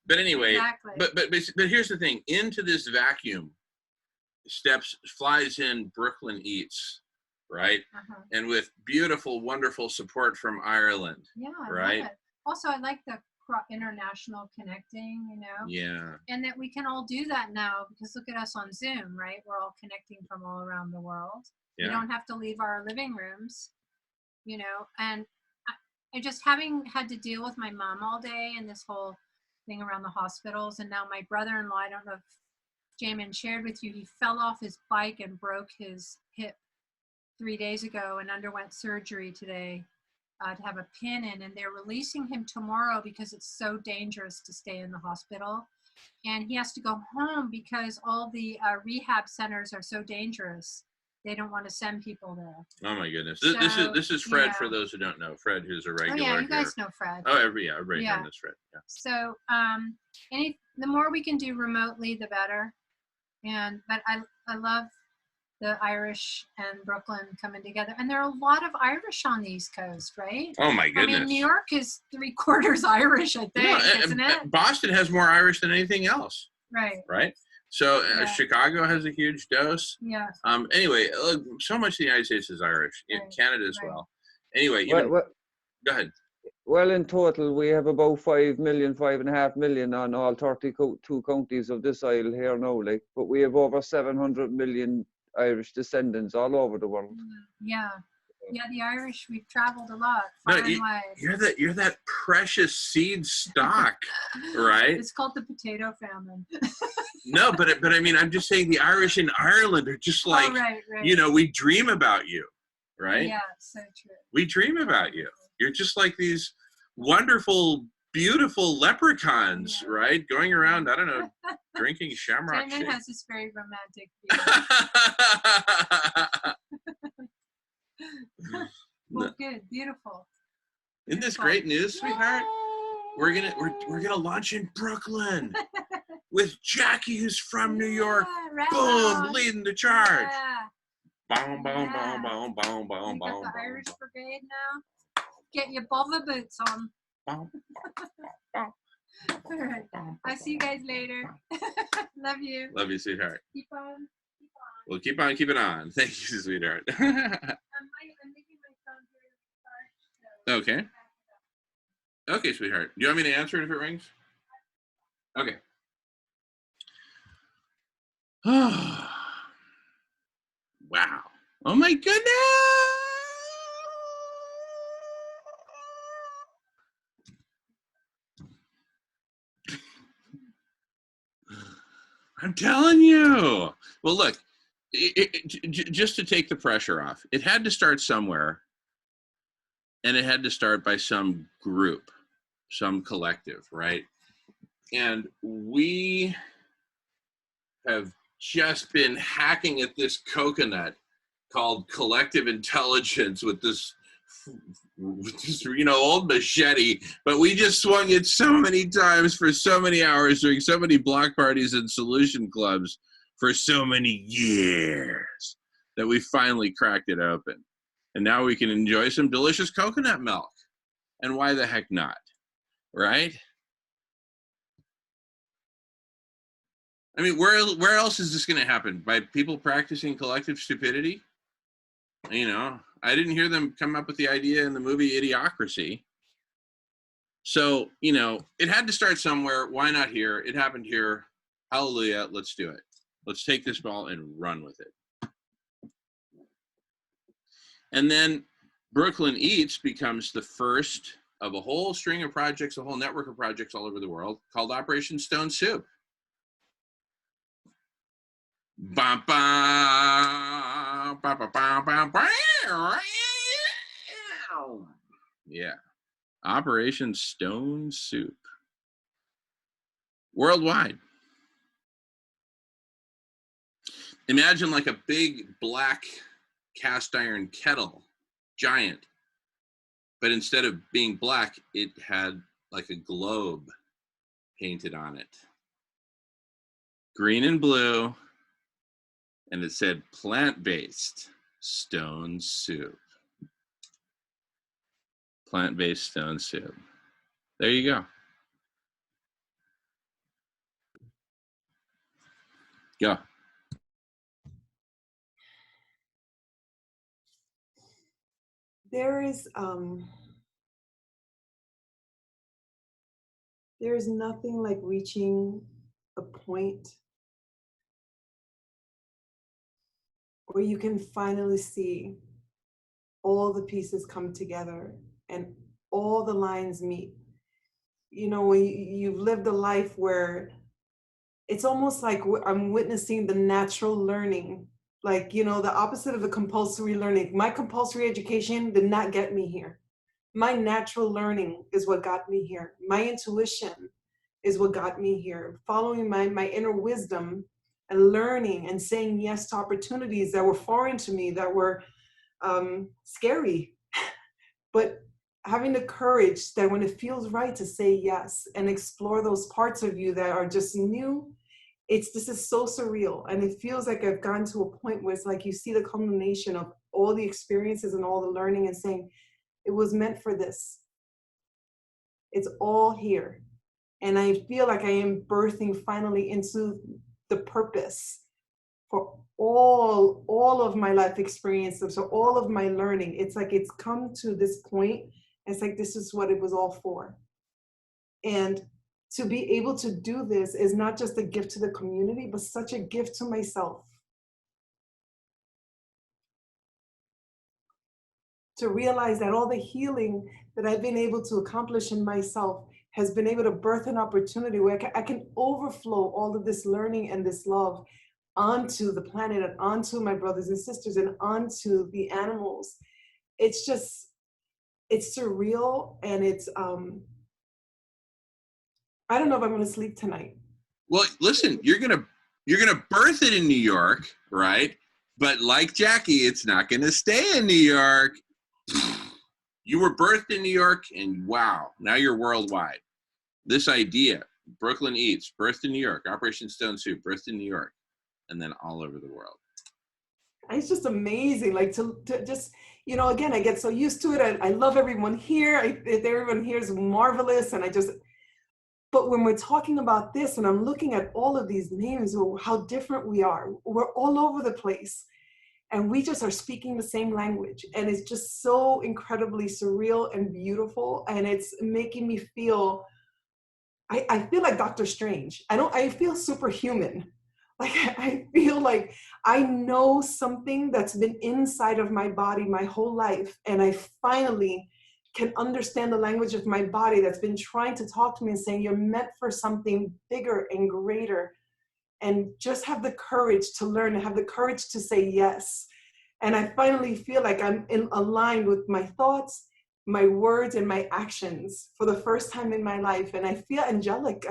But anyway, Exactly. but here's the thing. Into this vacuum flies in Brooklyn Eats, right? And with beautiful, wonderful support from Ireland. Yeah, I right? love it. Also, I like the international connecting, you know? Yeah. And that we can all do that now because look at us on Zoom, right? We're all connecting from all around the world. Yeah. We don't have to leave our living rooms, you know? And I just having had to deal with my mom all day and this whole thing around the hospitals. And now my brother-in-law, I don't know if Jamen shared with you, he fell off his bike and broke his hip 3 days ago and underwent surgery today to have a pin in, and they're releasing him tomorrow because it's so dangerous to stay in the hospital. And he has to go home because all the rehab centers are so dangerous. They don't want to send people there. Oh my goodness. So, This is Fred, yeah. for those who don't know. Fred, who's a regular Oh yeah, you here. guys know Fred. Oh, everybody Yeah. knows Fred. Yeah. So the more we can do remotely, the better. But I love the Irish and Brooklyn coming together. And there are a lot of Irish on the East Coast, right? Oh my goodness. I mean, New York is 3/4 Irish, I think, isn't it? Boston has more Irish than anything else. Right. Right? So Yeah. Chicago has a huge dose. Yeah. Anyway, look, so much of the United States is Irish. In Right. Canada as Right. well. Anyway, Well, go ahead. well, in total, we have about 5.5 million on all 32 counties of this isle here now, like, but we have over 700 million Irish descendants all over the world. Yeah. Yeah, the Irish, we've traveled a lot, No, far and wide. you're that precious seed stock, right? It's called the potato famine. No, but I mean, I'm just saying the Irish in Ireland are just like, oh, right. you know, we dream about you, right? Yeah, so true. We dream about you. You're just like these wonderful, beautiful leprechauns, Yeah. right? Going around, I don't know, drinking shamrock Simon shake. has this very romantic view. Well, good, beautiful. Isn't this Beautiful. great news, sweetheart? We're gonna launch in Brooklyn with Jackie, who's from New York. Yeah, right Boom, on. leading the charge. Yeah. Boom, boom, Yeah. boom, boom, boom, boom, You got boom, the boom, Irish Brigade now. Get your bother boots on. boom. All right. I'll see you guys later. Love you. Love you, sweetheart. Keep on. Keep on. Well, keep on keeping on. Thank you, sweetheart. I'm leaving my phone here to charge. So Okay. Okay, sweetheart. Do you want me to answer it if it rings? Okay. Wow. Oh my goodness. I'm telling you. Well, look, just to take the pressure off, it had to start somewhere, and it had to start by some group, some collective, right? And we have just been hacking at this coconut called collective intelligence with this old machete, but we just swung it so many times for so many hours during so many block parties and solution clubs for so many years that we finally cracked it open. And now we can enjoy some delicious coconut milk. And why the heck not, right? I mean, where else is this going to happen? By people practicing collective stupidity? You know, I didn't hear them come up with the idea in the movie Idiocracy. So, you know, it had to start somewhere. Why not here? It happened here. Hallelujah. Let's do it. Let's take this ball and run with it. And then Brooklyn Eats becomes the first of a whole string of projects, a whole network of projects all over the world called Operation Stone Soup. Bum, bum, bum, bum, bum, bum, bum. Yeah. Operation Stone Soup. Worldwide. Imagine like a big black cast iron kettle, giant, but instead of being black, it had like a globe painted on it, green and blue, and it said plant-based stone soup. Plant-based stone soup. There you go. Go. There's nothing like reaching a point where you can finally see all the pieces come together and all the lines meet. You know, when you've lived a life where it's almost like I'm witnessing the natural learning, like, you know, the opposite of the compulsory learning. My compulsory education did not get me here. My natural learning is what got me here. My intuition is what got me here. Following my inner wisdom and learning and saying yes to opportunities that were foreign to me, that were scary, but having the courage that when it feels right to say yes and explore those parts of you that are just new. This is so surreal, and it feels like I've gotten to a point where it's like you see the culmination of all the experiences and all the learning and saying, it was meant for this. It's all here. And I feel like I am birthing finally into the purpose for all of my life experiences, so all of my learning. It's like it's come to this point. It's like this is what it was all for. And to be able to do this is not just a gift to the community, but such a gift to myself. To realize that all the healing that I've been able to accomplish in myself has been able to birth an opportunity where I can overflow all of this learning and this love onto the planet and onto my brothers and sisters and onto the animals. It's surreal, and it's, I don't know if I'm going to sleep tonight. Well, listen, you're gonna birth it in New York, right? But like Jackie, it's not gonna stay in New York. You were birthed in New York, and wow, now you're worldwide. This idea, Brooklyn Eats, birthed in New York, Operation Stone Soup, birthed in New York, and then all over the world. It's just amazing, like to just, you know, again, I get so used to it. I love everyone here. Everyone here is marvelous, and but when we're talking about this and I'm looking at all of these names, how different we are, we're all over the place. And we just are speaking the same language. And it's just so incredibly surreal and beautiful. And it's making me feel, I feel like Dr. Strange. I feel superhuman. Like I feel like I know something that's been inside of my body my whole life. And I finally can understand the language of my body that's been trying to talk to me and saying, you're meant for something bigger and greater. And just have the courage to learn and have the courage to say yes. And I finally feel like I'm aligned with my thoughts, my words, and my actions for the first time in my life. And I feel angelic.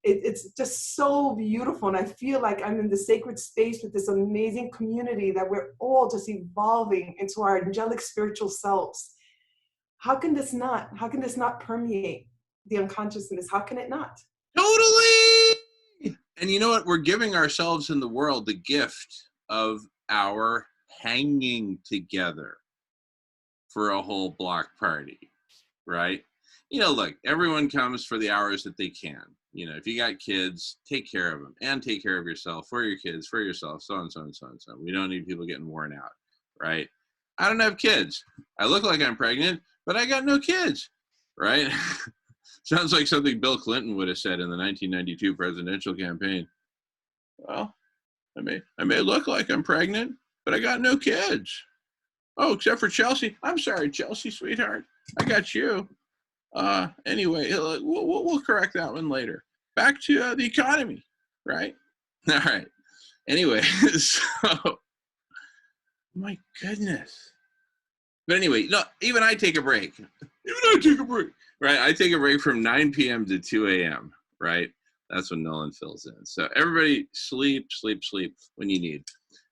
It's just so beautiful. And I feel like I'm in the sacred space with this amazing community that we're all just evolving into our angelic spiritual selves. How can this not permeate the unconsciousness? How can it not? Totally. And you know what? We're giving ourselves in the world the gift of our hanging together for a whole block party, right? You know, look, everyone comes for the hours that they can. You know, if you got kids, take care of them and take care of yourself, for your kids, for yourself, so on, so on, so on, so on. We don't need people getting worn out, right? I don't have kids. I look like I'm pregnant, but I got no kids, right? Sounds like something Bill Clinton would have said in the 1992 presidential campaign. Well, I may look like I'm pregnant, but I got no kids. Oh, except for Chelsea. I'm sorry, Chelsea, sweetheart. I got you. Anyway, we'll correct that one later. Back to the economy, right? All right. Anyway, so, my goodness. But anyway, no, even I take a break. Right? I take a break from 9 p.m. to 2 a.m., right? That's when Nolan fills in. So everybody sleep when you need.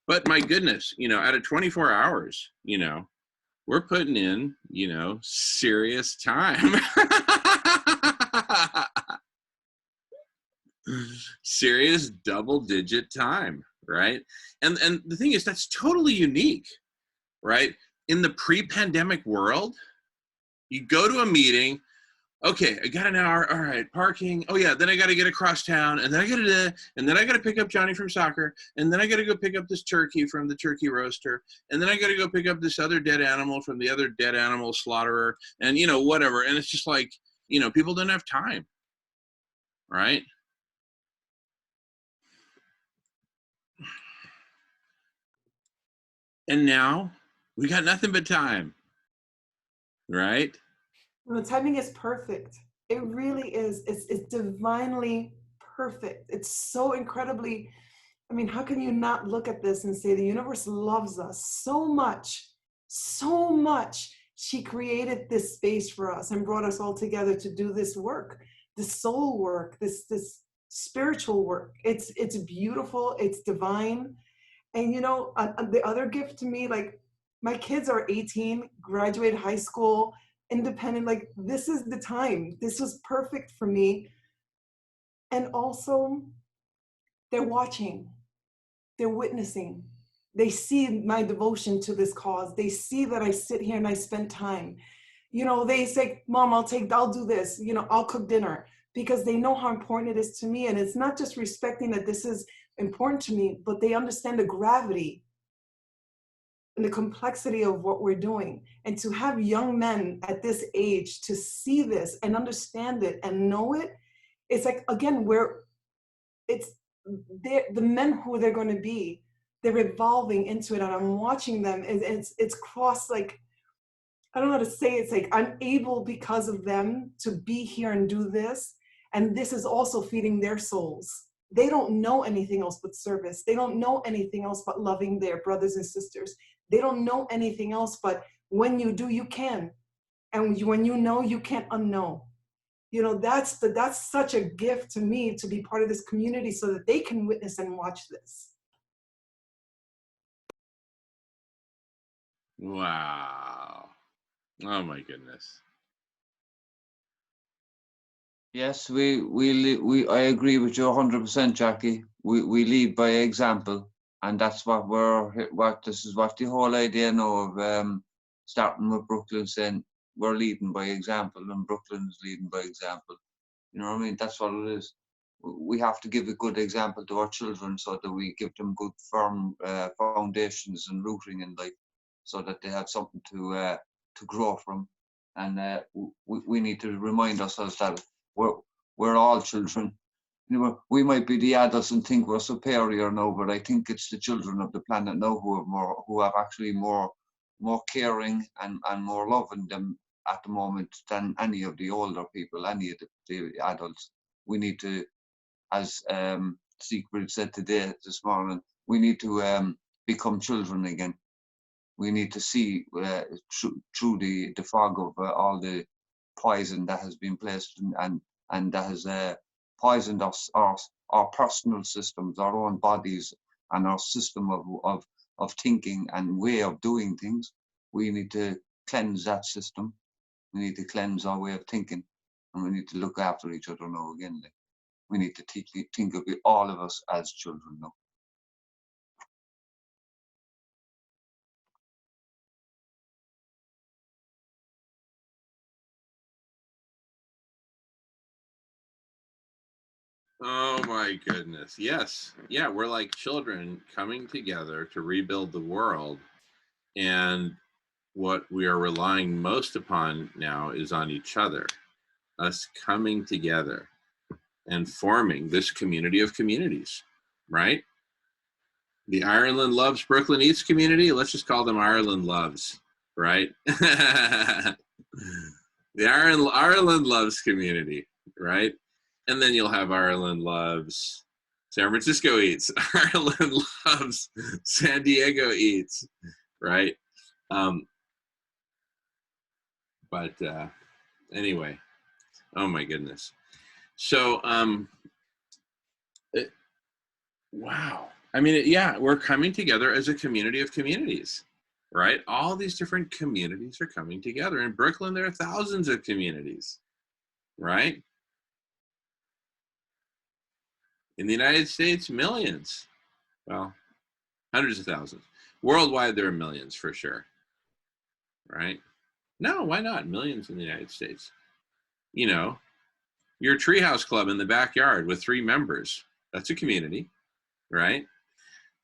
But my goodness, you know, out of 24 hours, you know, we're putting in, you know, serious time. Serious double-digit time, right? And the thing is, that's totally unique, right? In the pre-pandemic world, you go to a meeting, okay, I got an hour, all right, parking, oh yeah, then I got to get across town, and then I got to pick up Johnny from soccer, and then I got to go pick up this turkey from the turkey roaster, and then I got to go pick up this other dead animal from the other dead animal slaughterer, and, you know, whatever. And it's just like, you know, people don't have time, right? And now we got nothing but time, right? The timing is perfect. It really is. It's divinely perfect. It's so incredibly, I mean, how can you not look at this and say the universe loves us so much, so much? She created this space for us and brought us all together to do this work, this soul work, this spiritual work. It's beautiful. It's divine. And you know, the other gift to me, like my kids are 18, graduated high school, independent. Like this is the time. This was perfect for me. And also, they're watching, they're witnessing. They see my devotion to this cause. They see that I sit here and I spend time. You know, they say, Mom, I'll do this. You know, I'll cook dinner, because they know how important it is to me. And it's not just respecting that this is important to me, but they understand the gravity and the complexity of what we're doing. And to have young men at this age to see this and understand it and know it, it's like, again, the men who they're going to be, they're evolving into it. And I'm watching them. It's cross, like, I don't know how to say it. It's like I'm able, because of them, to be here and do this. And this is also feeding their souls. They don't know anything else but service. They don't know anything else but loving their brothers and sisters. They don't know anything else, but when you do, you can. And when you know, you can't unknow. You know, that's such a gift to me, to be part of this community so that they can witness and watch this. Wow. Oh my goodness. Yes, I agree with you 100%, Jackie. We lead by example, and that's this is what the whole idea now of starting with Brooklyn, saying we're leading by example, and Brooklyn's leading by example. You know what I mean? That's what it is. We have to give a good example to our children, so that we give them good, firm foundations and rooting in life, so that they have something to grow from. And we need to remind ourselves that we're all children. You know, we might be the adults and think we're superior now, but I think it's the children of the planet now who have actually more caring and more love in them at the moment than any of the older people, any of the adults. We need to, as Siegfried said this morning, we need to become children again. We need to see through the fog of all the poison that has been placed and that has poisoned our personal systems, our own bodies, and our system of thinking and way of doing things. We need to cleanse that system. We need to cleanse our way of thinking, and we need to look after each other now again. We need to think of all of us as children now. Oh my goodness. Yes. Yeah, we're like children coming together to rebuild the world. And what we are relying most upon now is on each other, us coming together and forming this community of communities, right? The Ireland Loves Brooklyn Eats community, let's just call them Ireland Loves, right? The Ireland Loves community, right? And then you'll have Ireland Loves San Francisco Eats, Ireland Loves San Diego Eats, right? But anyway, oh my goodness. So, wow. I mean, yeah, we're coming together as a community of communities, right? All these different communities are coming together. In Brooklyn, there are thousands of communities, right? In the United States, millions. Well, hundreds of thousands. Worldwide, there are millions for sure, right? No, why not? Millions in the United States. You know, your treehouse club in the backyard with 3 members, that's a community, right?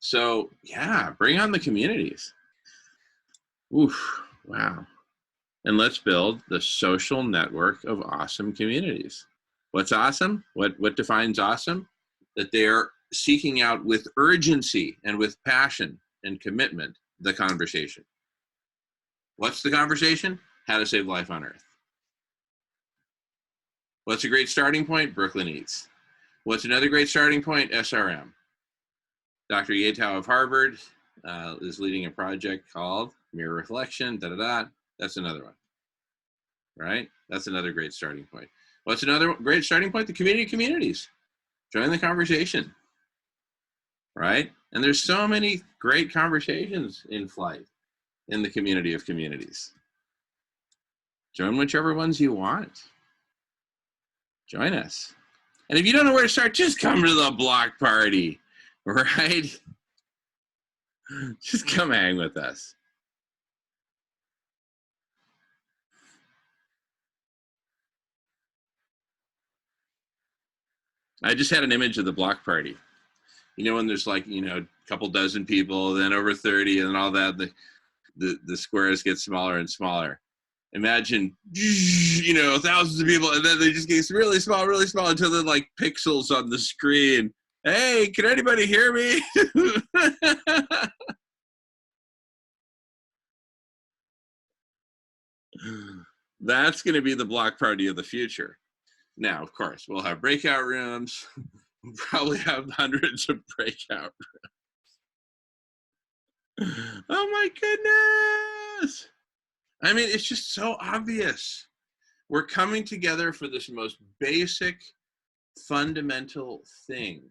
So, yeah, bring on the communities. Oof, wow. And let's build the social network of awesome communities. What's awesome? What defines awesome? That they're seeking out with urgency and with passion and commitment the conversation. What's the conversation? How to save life on Earth. What's a great starting point? Brooklyn Eats. What's another great starting point? SRM. Dr. Yatow of Harvard is leading a project called Mirror Reflection, That's another one, right? That's another great starting point. What's another great starting point? The community of communities. Join the conversation, right? And there's so many great conversations in flight in the community of communities. Join whichever ones you want. Join us. And if you don't know where to start, just come to the block party, right? Just come hang with us. I just had an image of the block party. You know, when there's like, you know, a couple dozen people, then over 30 and all that, the squares get smaller and smaller. Imagine, you know, thousands of people, and then they just get really small until they're like pixels on the screen. Hey, can anybody hear me? That's going to be the block party of the future. Now, of course, we'll have breakout rooms. We'll probably have hundreds of breakout rooms. Oh my goodness. I mean, it's just so obvious. We're coming together for this most basic, fundamental thing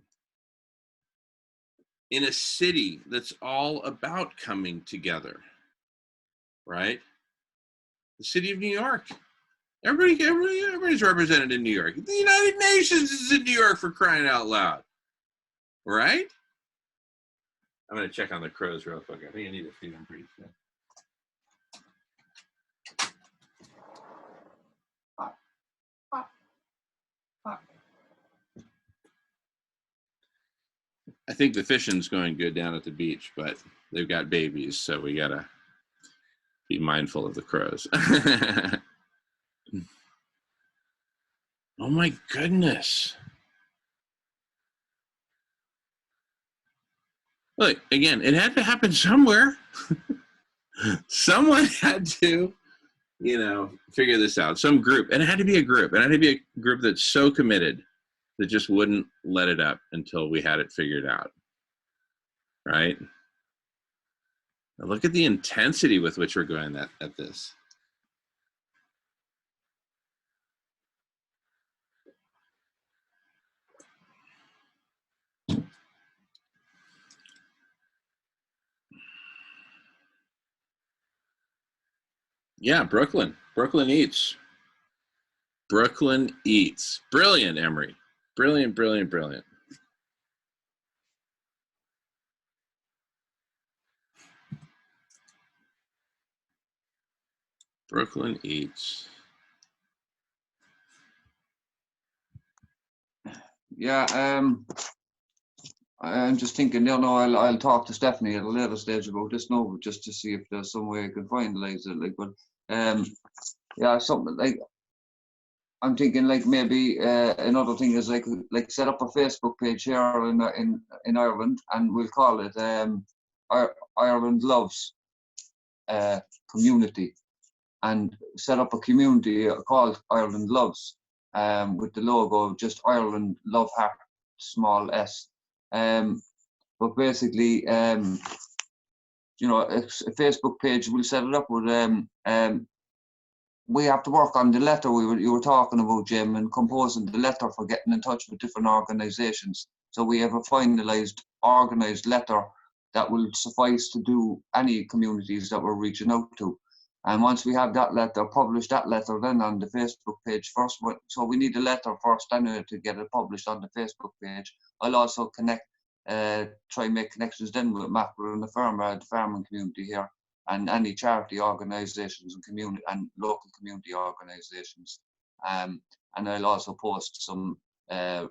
in a city that's all about coming together, right? The city of New York. Everybody's represented in New York. The United Nations is in New York, for crying out loud, right? I'm going to check on the crows real quick. I think I need to feed them pretty soon. I think the fishing's going good down at the beach, but they've got babies, so we got to be mindful of the crows. Oh my goodness. Look, again, it had to happen somewhere. Someone had to, you know, figure this out. Some group. And it had to be a group. It had to be a group that's so committed that just wouldn't let it up until we had it figured out. Right? Now look at the intensity with which we're going at this. Yeah, Brooklyn Eats. Brooklyn Eats. Brilliant, Emery. Brilliant, brilliant, brilliant. Brooklyn Eats. Yeah, I'm just thinking, you know, I'll talk to Stephanie at a later stage about this now, just to see if there's some way I can finalize it. Like, but yeah, something like I'm thinking, like maybe another thing is like set up a Facebook page here in Ireland, and we'll call it Ireland Loves Community, and set up a community called Ireland Loves, with the logo of just Ireland Love Heart, small s. But basically, you know, a Facebook page, we'll set it up with we have to work on the letter you were talking about, Jim, and composing the letter for getting in touch with different organizations. So we have a finalized, organized letter that will suffice to do any communities that we're reaching out to. And once we have that letter, publish that letter then on the Facebook page first. So we need a letter first anyway to get it published on the Facebook page. I'll also try and make connections then with Mackerel and the farming community here, and any charity organisations and community and local community organisations. And I'll also post some. I'll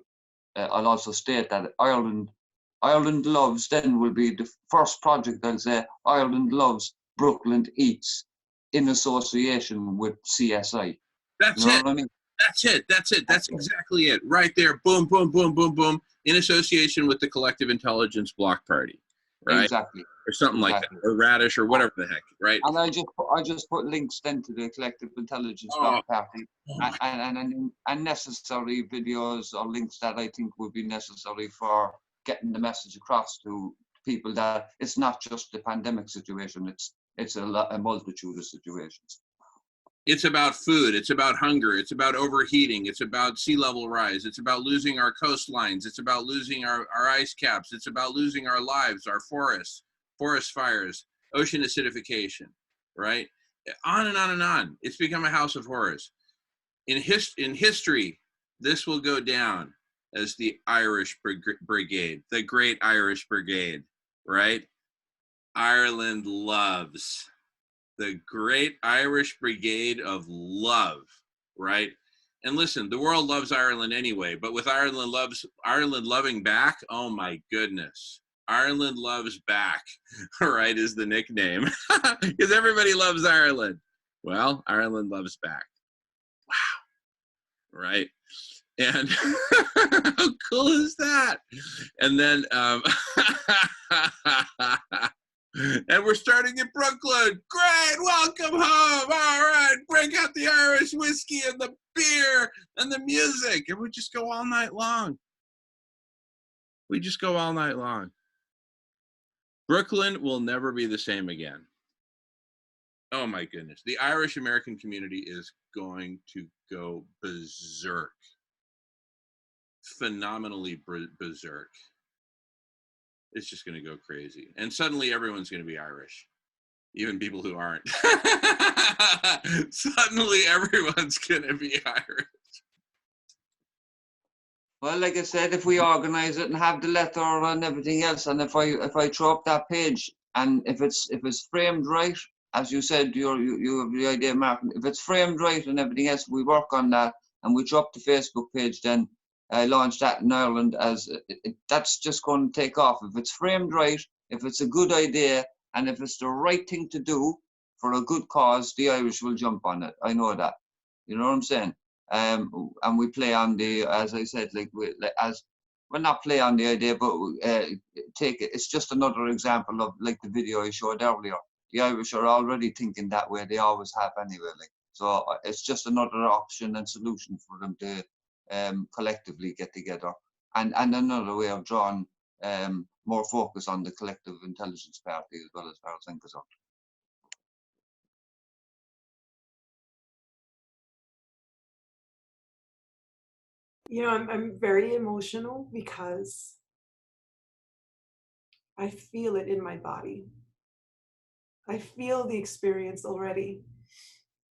also state that Ireland Loves then will be the first project. I'll say Ireland Loves Brooklyn Eats in association with CSI. That's You know it. what I mean? That's it. That's it. That's exactly it. Right there. Boom, boom, boom, boom, boom. In association with the Collective Intelligence Block Party, right? Exactly. Or something like that, or Radish, or whatever the heck, right? And I just put links then to the Collective Intelligence Block Party, and unnecessary videos or links that I think would be necessary for getting the message across to people that it's not just the pandemic situation, it's a multitude of situations. It's about food, it's about hunger, it's about overheating, it's about sea level rise, it's about losing our coastlines, it's about losing our ice caps, it's about losing our lives, our forests, forest fires, ocean acidification, right? On and on and on. It's become a house of horrors. In history, this will go down as the Irish Brigade, the Great Irish Brigade, right? Ireland loves. The Great Irish Brigade of Love, right? And listen, the world loves Ireland anyway, but with Ireland loving back, oh my goodness. Ireland Loves Back, right, is the nickname. Because everybody loves Ireland. Well, Ireland Loves Back. Wow. Right? And how cool is that? And then, and we're starting in Brooklyn. Great, welcome home. All right, break out the Irish whiskey and the beer and the music. And we just go all night long. We just go all night long. Brooklyn will never be the same again. Oh my goodness. The Irish American community is going to go berserk. Phenomenally berserk. It's just going to go crazy. And suddenly everyone's going to be Irish. Even people who aren't. Suddenly everyone's going to be Irish. Well, like I said, if we organise it and have the letter and everything else, and if I throw up that page, and if it's framed right, as you said, you have the idea, Mark. If it's framed right and everything else, we work on that, and we drop the Facebook page. Then launch that in Ireland that's just going to take off. If it's framed right, if it's a good idea, and if it's the right thing to do for a good cause, the Irish will jump on it. I know that. You know what I'm saying? And we play on the, as I said, we're not play on the idea, but take it. It's just another example of like the video I showed earlier. The Irish are already thinking that way. They always have anyway. So it's just another option and solution for them to collectively get together, and another way of drawing more focus on the Collective Intelligence Party as well, as far as I'm concerned. You know, I'm very emotional because I feel it in my body. I feel the experience already,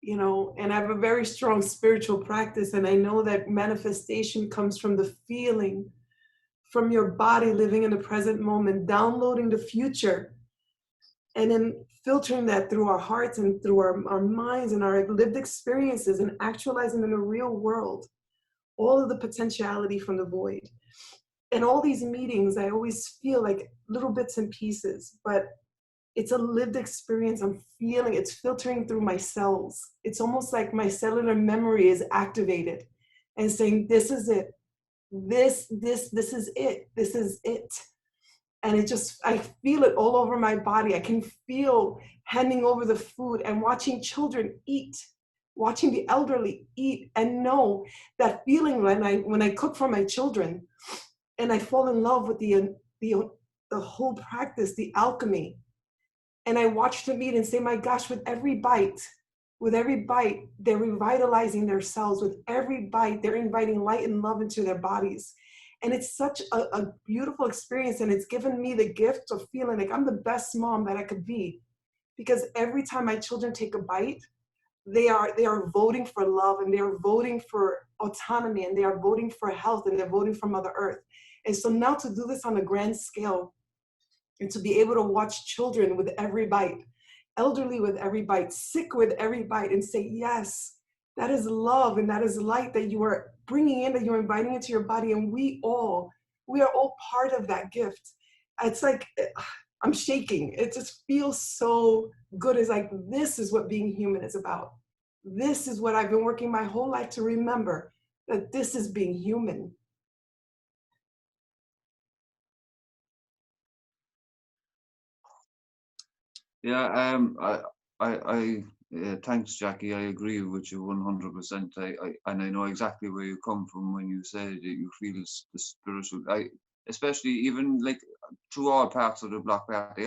you know, and I have a very strong spiritual practice, and I know that manifestation comes from the feeling, from your body living in the present moment, downloading the future, and then filtering that through our hearts and through our minds and our lived experiences, and actualizing in the real world all of the potentiality from the void. In all these meetings, I always feel like little bits and pieces, but it's a lived experience. I'm feeling it's filtering through my cells. It's almost like my cellular memory is activated and saying, this is it. This is it. This is it. And I feel it all over my body. I can feel handing over the food and watching children eat, watching the elderly eat, and know that feeling when I cook for my children and I fall in love with the whole practice, the alchemy. And I watch them eat and say, my gosh, with every bite, they're revitalizing their cells. With every bite, they're inviting light and love into their bodies. And it's such a beautiful experience. And it's given me the gift of feeling like I'm the best mom that I could be. Because every time my children take a bite, they are voting for love, and they are voting for autonomy, and they are voting for health, and they're voting for Mother Earth. And so now to do this on a grand scale, and to be able to watch children with every bite, elderly with every bite, sick with every bite, and say, yes, that is love and that is light that you are bringing in, that you're inviting into your body. And we are all part of that gift. It's like, I'm shaking. It just feels so good. It's like, this is what being human is about. This is what I've been working my whole life to remember, that this is being human. Yeah, thanks, Jackie. I agree with you 100%. And I know exactly where you come from when you say that you feel the spiritual. Especially even like through all parts of the block party.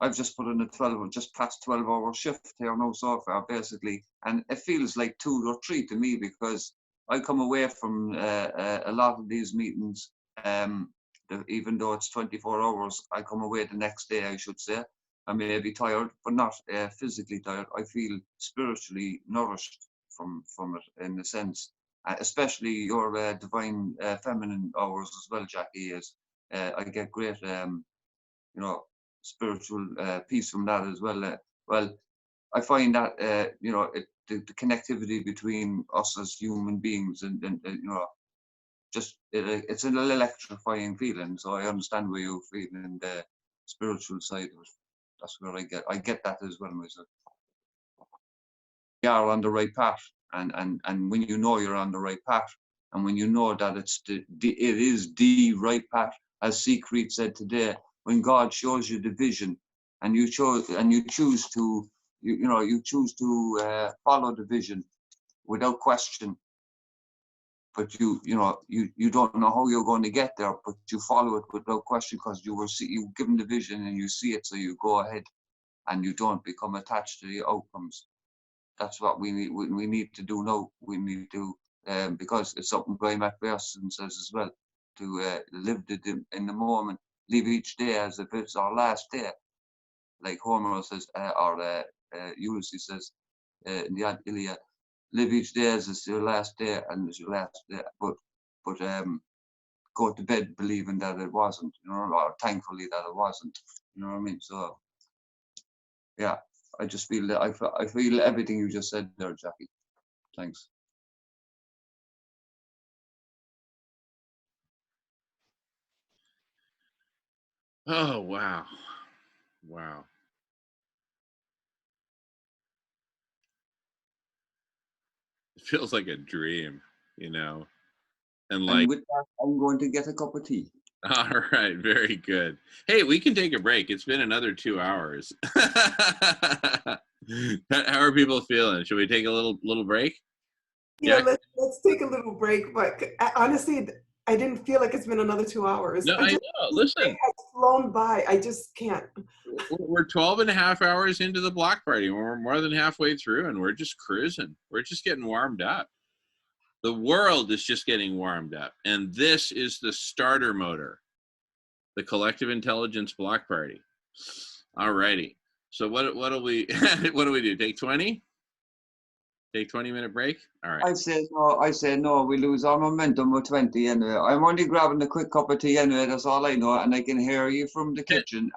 I've just put in just past 12-hour shift here now so far, basically, and it feels like 2 or 3 to me, because I come away from a lot of these meetings. Even though it's 24 hours, I come away the next day, I should say. I may be tired, but not physically tired. I feel spiritually nourished from it, in a sense. Especially your divine feminine hours as well, Jackie. Is I get great, spiritual peace from that as well. Well, I find that the connectivity between us as human beings, and just it's an electrifying feeling. So I understand where you're feeling the spiritual side of it. That's where I get that as well myself. You are on the right path, and when you know you're on the right path, and when you know that it is the right path, as Siegfried said today, when God shows you the vision, and you choose to follow the vision without question. But you don't know how you're going to get there, but you follow it without question, because you given the vision and you see it, so you go ahead, and you don't become attached to the outcomes. That's what we need to do now. We need to, because it's something Guy McPherson says as well, to live in the moment, live each day as if it's our last day, like Homer says, or Ulysses says in the Iliad. Live each day as it's your last day, and it's your last day. But go to bed believing that it wasn't, or thankfully that it wasn't. You know what I mean? So yeah, I just feel that I feel everything you just said there, Jackie. Thanks. Oh, wow. Wow. It feels like a dream, And like, And with that, I'm going to get a cup of tea. all right, very good. Hey, we can take a break. It's been another 2 hours. How are people feeling? Should we take a little break? Yeah, let's take a little break. But honestly, I didn't feel like it's been another 2 hours. No, I know. Listen, it has flown by. I just can't. We're 12 and a half hours into the block party. We're more than halfway through, and we're just cruising. We're just getting warmed up. The world is just getting warmed up. And this is the starter motor, the collective intelligence block party. All righty. So what do we do? Take 20? Take 20-minute break? All right. I say no, we lose our momentum with 20 anyway. I'm only grabbing a quick cup of tea anyway, that's all I know, and I can hear you from the kitchen.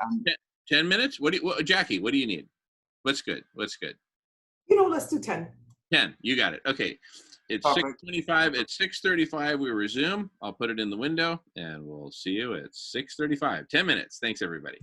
10 minutes? Jackie, what do you need? What's good? Let's do 10. 10, you got it. Okay. It's 6:25. At 6:35, we resume. I'll put it in the window, and we'll see you at 6:35. 10 minutes. Thanks, everybody.